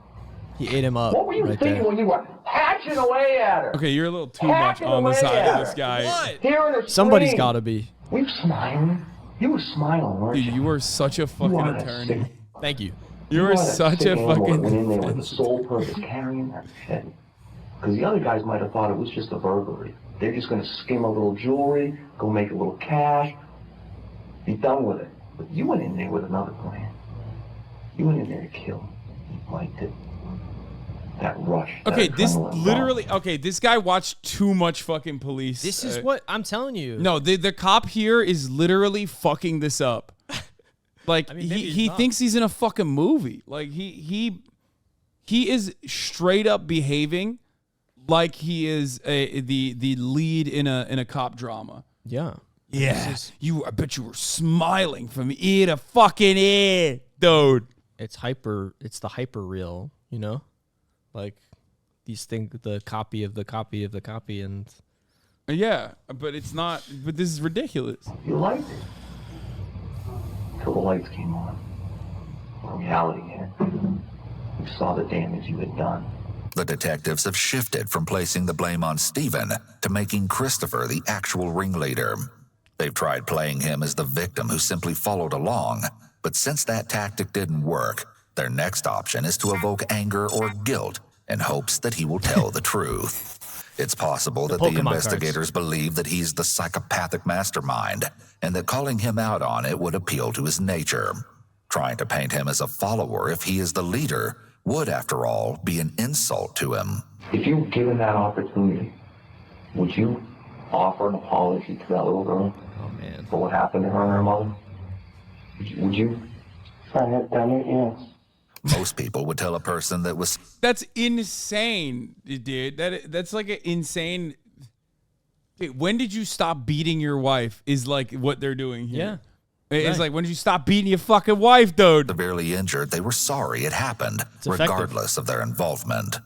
He ate him up. What were you right thinking there. when you were hatching away at her? Okay, you're a little too much Hacking on the away side at of her. this guy. Here in a Somebody's screen. got to be. We were smiling. You were smiling, weren't Dude, you? you were such a fucking are a attorney. sick- Thank you. You were are such sick a animal that went in there fucking. with the sole purpose carrying that shit. Because the other guys might have thought it was just a burglary. They're just going to skim a little jewelry, go make a little cash, be done with it. But you went in there with another plan. You went in there to kill. You liked it. That rush. that Okay, this adrenaline rush. literally. Okay, this guy watched too much fucking police. This is what I'm telling you. No, the cop here is literally fucking this up. Like I mean, maybe he he's not. thinks he's in a fucking movie. Like he is straight up behaving like he is the lead in a cop drama. Yeah. Yeah, I bet you were smiling from ear to fucking ear, dude. It's the hyper real, you know? Like these things, the copy of the copy of the copy, and Yeah, but it's not. But this is ridiculous. You liked it. Till the lights came on. Reality hit. You saw the damage you had done. The detectives have shifted from placing the blame on Stephen to making Christopher the actual ringleader. They've tried playing him as the victim who simply followed along, but since that tactic didn't work, their next option is to evoke anger or guilt in hopes that he will tell the truth. It's possible that the Pokemon investigators believe that he's the psychopathic mastermind, and that calling him out on it would appeal to his nature. Trying to paint him as a follower if he is the leader would, after all, be an insult to him. If you were given that opportunity, would you offer an apology to that little girl oh man. for what happened to her and her mother? Would you? If I had done it, yes. Most people would tell a person that was That's insane, dude. That's like an insane. Okay, when did you stop beating your wife? Is like what they're doing here. Yeah. It's Right. like, when did you stop beating your fucking wife, dude? severely injured, they were sorry it happened, effective. regardless of their involvement.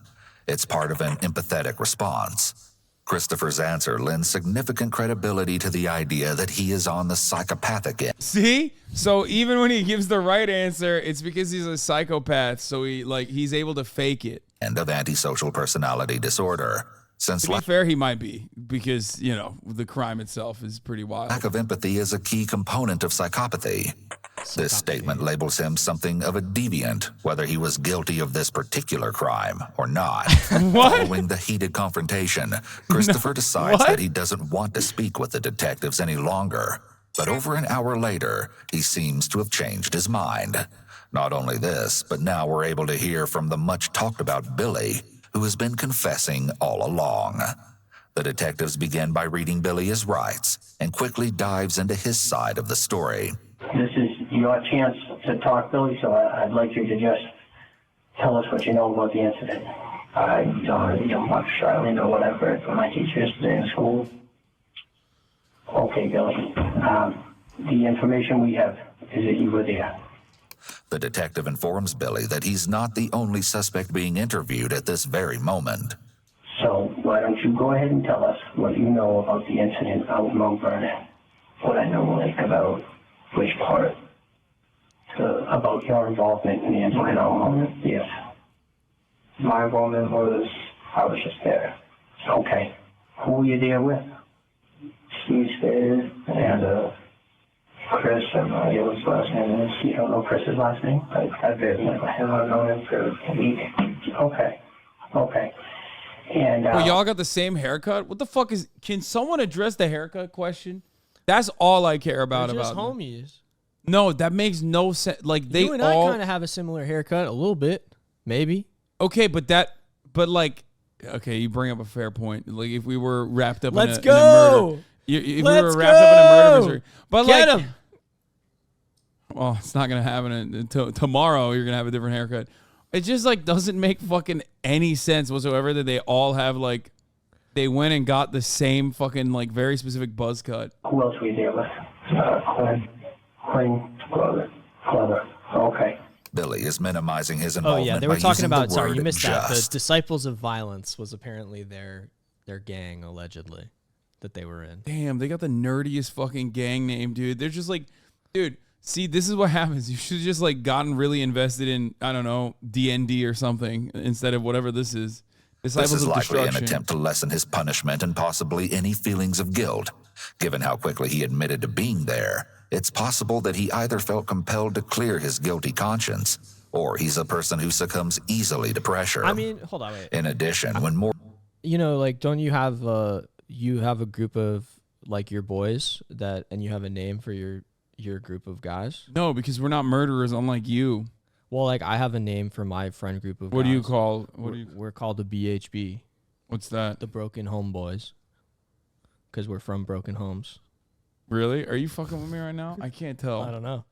It's part of an empathetic response. Christopher's answer lends significant credibility to the idea that he is on the psychopathic end. See? So even when he gives the right answer, it's because he's a psychopath, so he's able to fake it. And of antisocial personality disorder. Since to be fair, he might be, because, the crime itself is pretty wild. lack of empathy is a key component of psychopathy. This statement labels him something of a deviant, whether he was guilty of this particular crime or not. What? Following the heated confrontation, Christopher decides that he doesn't want to speak with the detectives any longer. But over an hour later, he seems to have changed his mind. Not only this, but now we're able to hear from the much talked about Billy, who has been confessing all along. The detectives begin by reading Billy his rights and quickly dives into his side of the story. This is your chance to talk, Billy, so I'd like you to just tell us what you know about the incident. I don't know much. I only know what I've heard from my teachers today in school. Okay, Billy. The information we have is that you were there. The detective informs Billy that he's not the only suspect being interviewed at this very moment. So why don't you go ahead and tell us what you know about the incident out in Mount Vernon? What I know, about which part? About your involvement in the incident. Yes. My involvement was, I was just there. Okay. Who were you there with? Steve's there, and Chris, I don't know what his last name is. You don't know Chris's last name? I've known him for a week. Okay. And well, y'all got the same haircut? What the fuck is... Can someone address the haircut question? That's all I care about. They're just homies. No, that makes no sense. Like, they you and all... I kind of have a similar haircut, a little bit, maybe. Okay, okay, you bring up a fair point. Like, if we were wrapped up in a murder... If we were wrapped up in a murder mystery... But Get him! Well, it's not going to happen until tomorrow. You're going to have a different haircut. It just, doesn't make fucking any sense whatsoever that they all have, they went and got the same fucking, very specific buzz cut. Who else were you there with? Quinn Glover. Okay. Billy is minimizing his involvement. Oh, yeah, they were talking about, sorry, you missed that. The Disciples of Violence was apparently their gang, allegedly, that they were in. Damn, they got the nerdiest fucking gang name, dude. They're just dude... See, this is what happens. You should have just gotten really invested in, I don't know, D&D or something instead of whatever this is. This is likely an attempt to lessen his punishment and possibly any feelings of guilt. Given how quickly he admitted to being there, it's possible that he either felt compelled to clear his guilty conscience, or he's a person who succumbs easily to pressure. I mean, hold on, wait. In addition, when more... don't you have a group of, your boys and you have a name for your group of guys? No, because we're not murderers, unlike you. Well, I have a name for my friend group of guys. We're called the BHB. What's that? The Broken Home Boys. Because we're from broken homes. Really? Are you fucking with me right now? I can't tell. I don't know.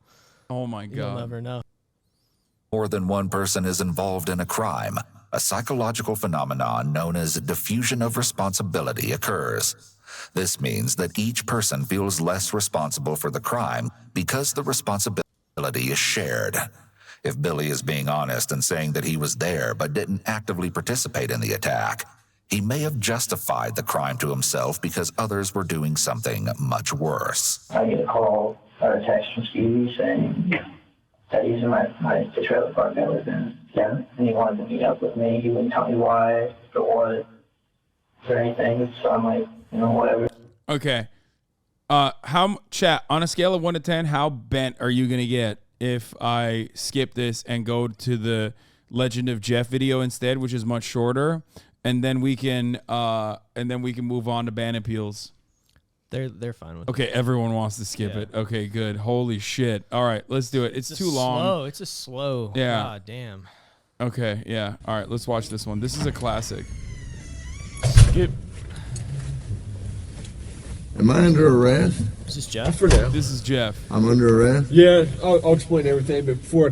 Oh my God. You'll never know. More than one person is involved in a crime, a psychological phenomenon known as diffusion of responsibility occurs. This means that each person feels less responsible for the crime because the responsibility is shared. If Billy is being honest and saying that he was there but didn't actively participate in the attack, he may have justified the crime to himself because others were doing something much worse. I get a call or a text from Stevie saying that he's in the trailer park I live in. Yeah, and he wanted to meet up with me. He wouldn't tell me why or anything, so I'm like, whatever. Okay. Chat, on a scale of 1 to 10, how bent are you going to get if I skip this and go to the Legend of Jeff video instead, which is much shorter, and then we can move on to ban appeals? They're fine with it. Okay, everyone wants to skip it. Okay, good. Holy shit. All right, let's do it. It's too long. It's a slow. Yeah. God damn. Okay, yeah. All right, let's watch this one. This is a classic. Skip. Am I under arrest? This is Jeff. For now. This is Jeff. I'm under arrest? Yeah, I'll explain everything, but before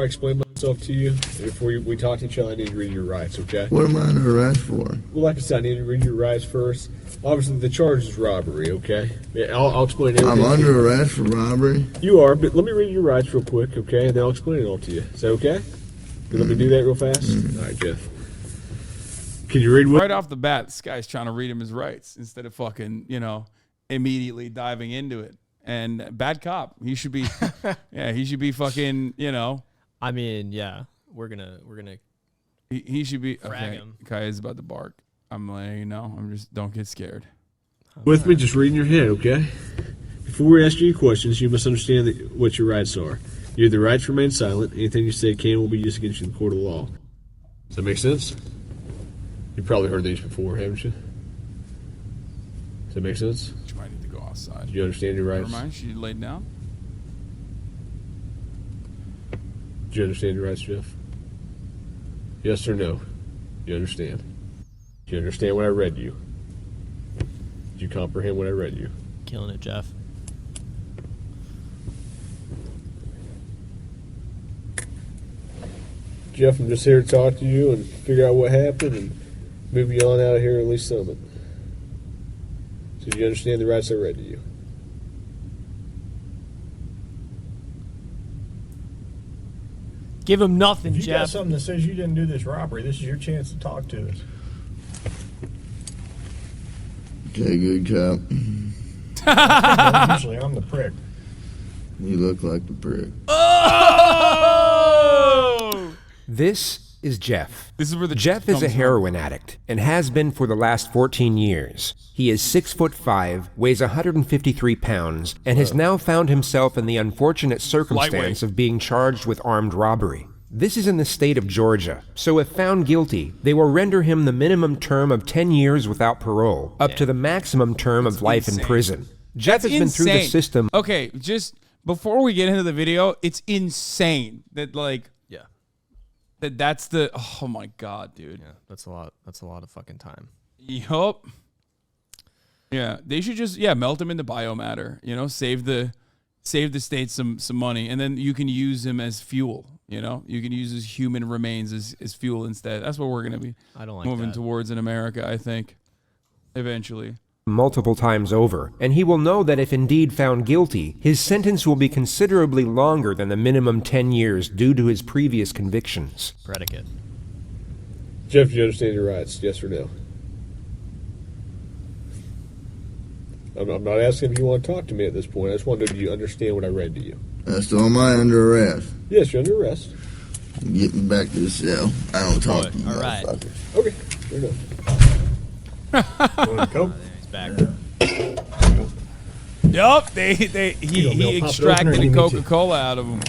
I explain myself to you, before we talk to each other, I need to read your rights, okay? What am I under arrest for? Well, like I said, I need to read your rights first. Obviously, the charge is robbery, okay? Yeah, I'll explain everything. I'm under arrest for robbery? You are, but let me read your rights real quick, okay? And then I'll explain it all to you. Is that okay? Let me do that real fast? All right, Jeff. Can you read what? Right off the bat, this guy's trying to read him his rights instead of fucking, immediately diving into it. And bad cop. He should be, he should be fucking, I mean, yeah, we're gonna. He should be. Frag Okay, him. Kai is about to bark. I'm letting you know. Don't get scared. With me, just read in your head, okay? Before we ask you any questions, you must understand what your rights are. You have the right to remain silent. Anything you say can and will be used against you in the court of law. Does that make sense? You've probably heard these before, haven't you? Does that make sense? You might need to go outside. Do you understand your rights? Never mind. She laid down. Do you understand your rights, Jeff? Yes or no? You understand? Do you understand what I read you? Did you comprehend what I read you? Killing it, Jeff. Jeff, I'm just here to talk to you and figure out what happened and move you on out of here, at least some of it. So do you understand the rights I read to you? Give him nothing, If you got Jeff. something that says you didn't do this robbery, this is your chance to talk to us. Okay, good cop. Usually I'm the prick. You look like the prick. Oh! This is Jeff. This is where the Jeff is a comes from. heroin addict and has been for the last 14 years. He is 6'5", weighs 153 pounds, and has now found himself in the unfortunate circumstance Lightweight. of being charged with armed robbery. This is in the state of Georgia, so if found guilty, they will render him the minimum term of 10 years without parole, up to the maximum term of life in prison. Jeff has been through the Insane. system. Okay, just before we get into the video, it's insane that that's the. Oh my god, dude. Yeah, that's a lot. That's a lot of fucking time. Yup. Yeah, they should just melt him into biomatter. Save the state some money, and then you can use him as fuel. You can use his human remains as fuel instead. That's what we're gonna be. I don't like moving that. towards in America. I think eventually. Multiple times over, and he will know that if indeed found guilty, his sentence will be considerably longer than the minimum 10 years due to his previous convictions. Predicate. Jeff, do you understand your rights? Yes or no? I'm not asking if you want to talk to me at this point. I just wondered, do you understand what I read to you? So am I under arrest? Yes, you're under arrest. Get me back to the cell. I don't talk to you, All right. motherfuckers. Okay, you're done. Want a Coke? He's back. Yup. He Bill, pop it open or extracted you a need to? Coca-Cola out of him.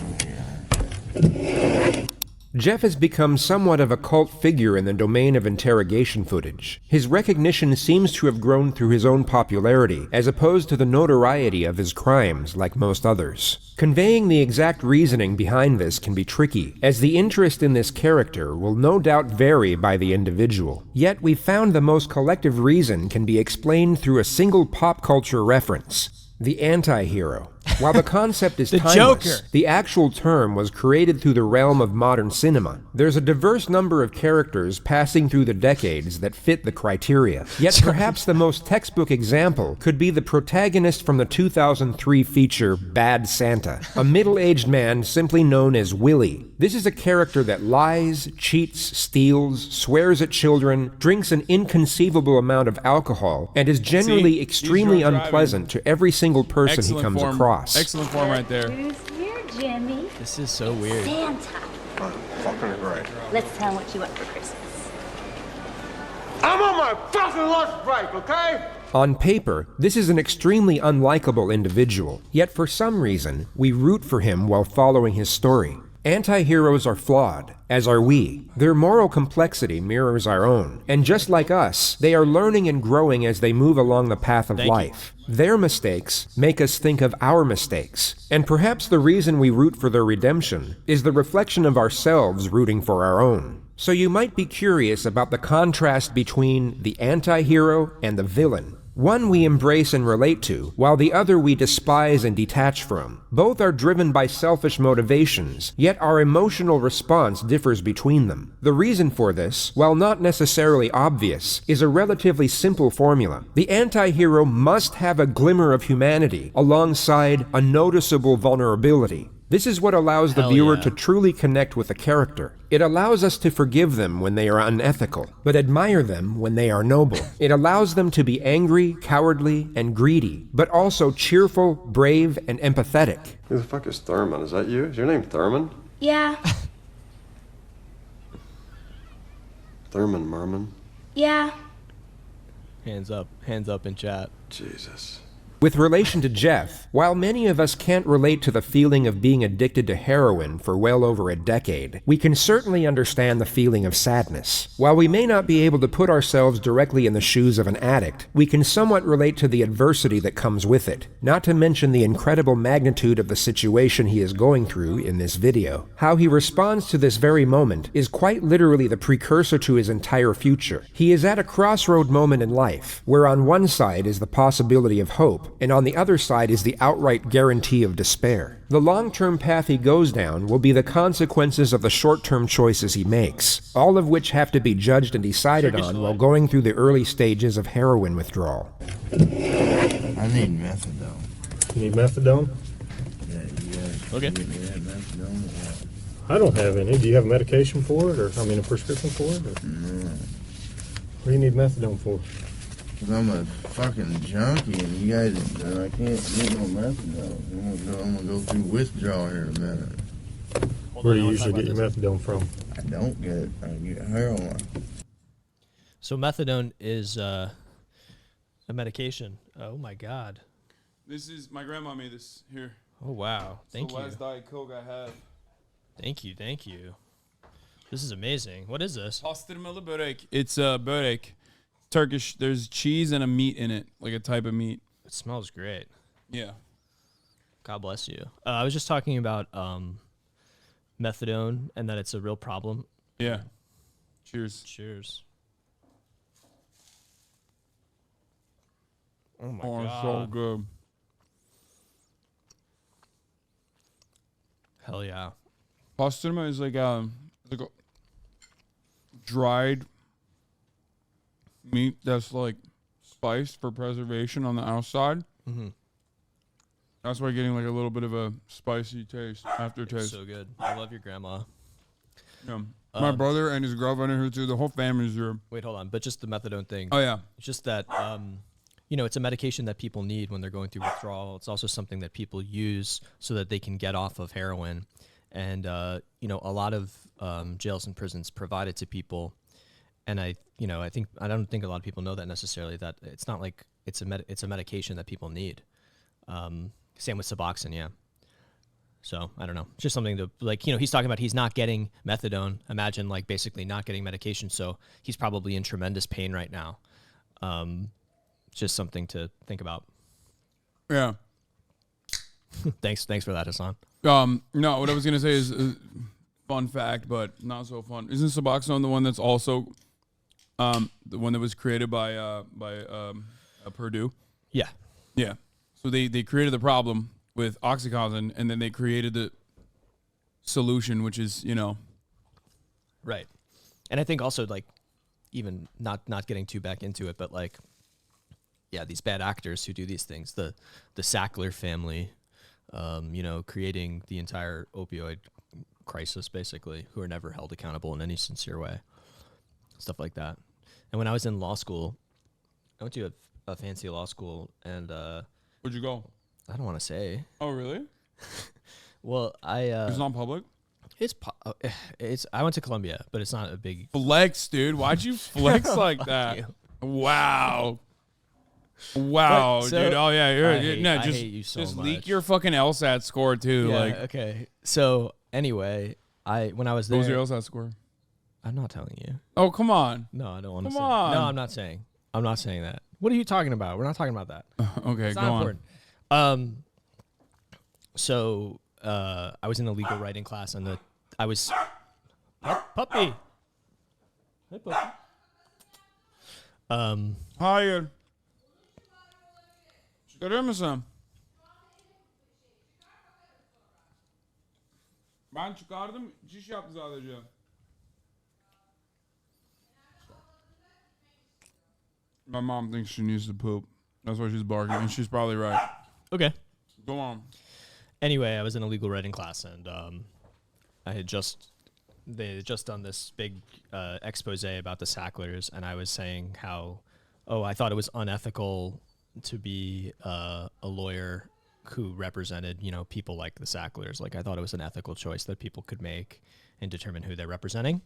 Jeff has become somewhat of a cult figure in the domain of interrogation footage. His recognition seems to have grown through his own popularity, as opposed to the notoriety of his crimes like most others. Conveying the exact reasoning behind this can be tricky, as the interest in this character will no doubt vary by the individual. Yet we found the most collective reason can be explained through a single pop culture reference: the anti-hero. While the concept is The timeless, Joker. the actual term was created through the realm of modern cinema. There's a diverse number of characters passing through the decades that fit the criteria. Yet perhaps the most textbook example could be the protagonist from the 2003 feature Bad Santa, a middle-aged man simply known as Willie. This is a character that lies, cheats, steals, swears at children, drinks an inconceivable amount of alcohol, and is generally See? extremely He's drunk unpleasant to every single person Excellent he comes form. across. Excellent form right there. Who's here, Jimmy? This is so weird. Santa. Fucking right. Let's tell him what you want for Christmas. I'm on my fucking lunch break, okay? On paper, this is an extremely unlikable individual, yet for some reason, we root for him while following his story. Anti-heroes are flawed, as are we. Their moral complexity mirrors our own, and just like us, they are learning and growing as they move along the path of life. Their mistakes make us think of our mistakes, and perhaps the reason we root for their redemption is the reflection of ourselves rooting for our own. So you might be curious about the contrast between the anti-hero and the villain. One we embrace and relate to, while the other we despise and detach from. Both are driven by selfish motivations, yet our emotional response differs between them. The reason for this, while not necessarily obvious, is a relatively simple formula. The anti-hero must have a glimmer of humanity alongside a noticeable vulnerability. This is what allows the Hell viewer yeah. to truly connect with the character. It allows us to forgive them when they are unethical, but admire them when they are noble. It allows them to be angry, cowardly, and greedy, but also cheerful, brave, and empathetic. Who the fuck is Thurman? Is that you? Is your name Thurman? Yeah. Thurman Merman? Yeah. Hands up in chat. Jesus. With relation to Jeff, while many of us can't relate to the feeling of being addicted to heroin for well over a decade, we can certainly understand the feeling of sadness. While we may not be able to put ourselves directly in the shoes of an addict, we can somewhat relate to the adversity that comes with it, not to mention the incredible magnitude of the situation he is going through in this video. How he responds to this very moment is quite literally the precursor to his entire future. He is at a crossroad moment in life, where on one side is the possibility of hope, and on the other side is the outright guarantee of despair. The long-term path he goes down will be the consequences of the short-term choices he makes, all of which have to be judged and decided on while going through the early stages of heroin withdrawal. I need methadone. You need methadone? Yeah, you guys Okay. give me that methadone or what? I don't have any. Do you have medication for it, or I mean a prescription for it? Or? No. What do you need methadone for? Cause I'm a fucking junkie and you guys, I can't get no methadone. I'm gonna go through withdrawal here in a minute. Where do you usually get your methadone from? I don't get it. I get heroin. So methadone is a medication. Oh my god. This is my grandma made this here. Oh wow. Thank the you. last Diet Coke I have. Thank you. This is amazing. What is this? Pastırmalı börek. It's a börek. Turkish. There's cheese and a meat in it, like a type of meat. It smells great. Yeah. God bless you. I was just talking about methadone and that it's a real problem. Yeah. Cheers. Cheers. Oh my Oh, god. it's so good. Hell yeah. Pastırma is like a dried meat that's like spiced for preservation on the outside. Mm-hmm. That's why getting like a little bit of a spicy taste, aftertaste. It's so good. I love your grandma. Yeah. My brother and his girlfriend are here too. The whole family's here. Wait, hold on. But just the methadone thing. Oh yeah. It's just that it's a medication that people need when they're going through withdrawal. It's also something that people use so that they can get off of heroin. And a lot of jails and prisons provide it to people. And I don't think a lot of people know that necessarily, that it's not like it's a medication that people need. Same with Suboxone, yeah. So I don't know, it's just something to he's talking about, he's not getting methadone. Imagine like basically not getting medication. So he's probably in tremendous pain right now. Just something to think about. Yeah. Thanks for that, Hasan. No, what I was gonna say is fun fact, but not so fun. Isn't Suboxone the one that's also the one that was created by Purdue? Yeah. Yeah. So they created the problem with OxyContin, and then they created the solution, which is, Right. And I think also even not getting too back into it, but these bad actors who do these things, the Sackler family, creating the entire opioid crisis, basically, who are never held accountable in any sincere way. Stuff like that. And when I was in law school, I went to a fancy law school, and where'd you go? I don't want to say. Oh, really? Well, it's not public? It's I went to Columbia, but it's not a big flex, dude. Why'd you flex like that? Wow. Wow, But, dude. Oh yeah, I hate you so just much. leak your fucking LSAT score too. Yeah, like, okay. So anyway, when I was there, what was your LSAT score? I'm not telling you. Oh, come on. No, I don't want to say. Come on. No, I'm not saying. I'm not saying that. What are you talking about? We're not talking about that. Okay, it's go not on. important. So I was in a legal writing class, and I was puppy. Hey, puppy. Hayır. Çıkarır mısın? Ben çıkardım, ciş yaptı sadece. My mom thinks she needs to poop. That's why she's barking, and she's probably right. Okay. Go on. Anyway, I was in a legal writing class, and they had just done this big expose about the Sacklers, and I was saying how, I thought it was unethical to be a lawyer who represented, people like the Sacklers. Like, I thought it was an ethical choice that people could make and determine who they're representing.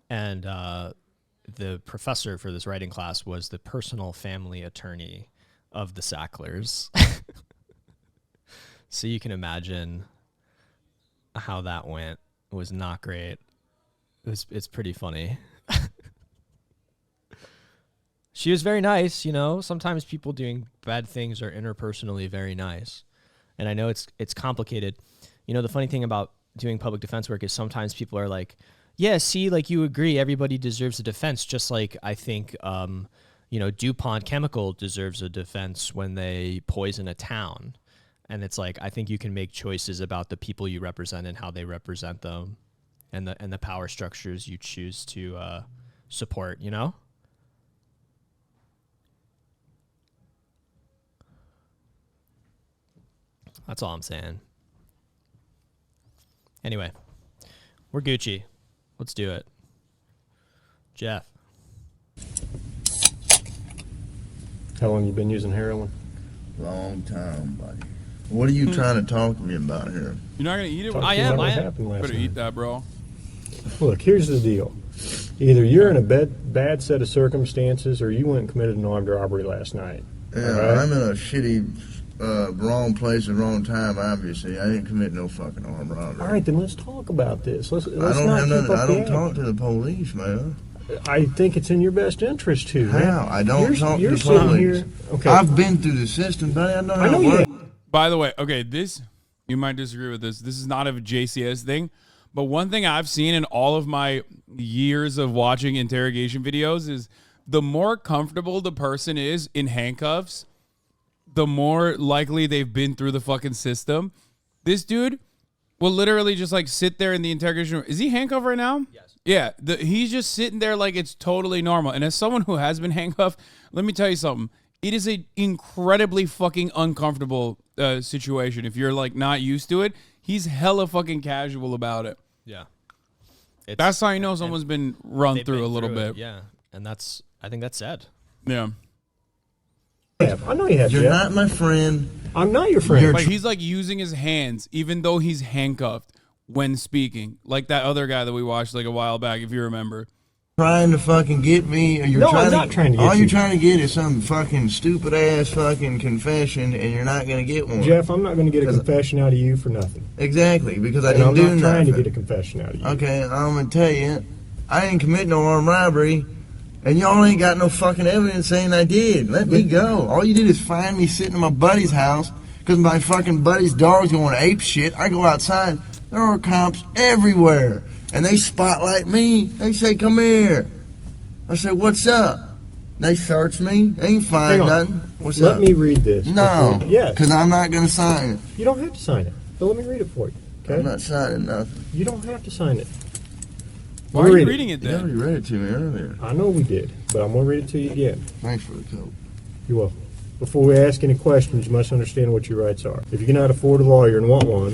And the professor for this writing class was the personal family attorney of the Sacklers. So you can imagine how that went. It was not great. It's pretty funny. She was very nice, Sometimes people doing bad things are interpersonally very nice. And I know it's complicated. The funny thing about doing public defense work is sometimes people are like, yeah, see, like, you agree everybody deserves a defense, just like I think DuPont Chemical deserves a defense when they poison a town. And it's like, I think you can make choices about the people you represent and how they represent them, and the power structures you choose to support, That's all I'm saying. Anyway, we're Gucci. Let's do it. Jeff. How long you been using heroin? Long time, buddy. What are you trying to talk to me about here? You're not going to eat it? I am. Better eat that, bro. Look, here's the deal. Either you're in a bad set of circumstances, or you went and committed an armed robbery last night. Yeah, right? I'm in a shitty, wrong place at wrong time, obviously. I didn't commit no fucking armed robbery. All right, then let's talk about this. Let's I don't talk to the police, man. I think it's in your best interest to. How? Man. I don't talk to the police. Here, okay. I've been through the system, buddy. I know how it works. By the way, okay, you might disagree with this. This is not a JCS thing, but one thing I've seen in all of my years of watching interrogation videos is the more comfortable the person is in handcuffs, the more likely they've been through the fucking system. This dude will literally just like sit there in the interrogation room. Is he handcuffed right now? Yes. Yeah, he's just sitting there like it's totally normal. And as someone who has been handcuffed, let me tell you something. It is an incredibly fucking uncomfortable situation. If you're like not used to it, he's hella fucking casual about it. Yeah. That's how you know someone's been run through a little bit. Yeah, and I think that's sad. Yeah. I know you have. You're not my friend. I'm not your friend. Like he's like using his hands, even though he's handcuffed when speaking. Like that other guy that we watched like a while back, if you remember. Trying to fucking get me, or I'm not trying to get you. All you're trying to get is some fucking stupid ass fucking confession, and you're not gonna get one. Jeff, I'm not gonna get a confession out of you for nothing. Exactly, because I didn't do nothing. I'm not trying to get a confession out of you. Okay, I'm gonna tell you, I didn't commit no armed robbery, and y'all ain't got no fucking evidence saying I did. Let me go. All you did is find me sitting in my buddy's house because my fucking buddy's dog's going ape shit. I go outside, there are cops everywhere. And they spotlight me. They say, come here. I say, what's up? They search me. They ain't find nothing. What's up? Let me read this. No. Yes. Because I'm not going to sign it. You don't have to sign it. But let me read it for you. Okay? I'm not signing nothing. You don't have to sign it. Why are you reading it then? You already read it to me earlier. I know we did, but I'm going to read it to you again. Thanks for the coat. You're welcome. Before we ask any questions, you must understand what your rights are. If you cannot afford a lawyer and want one,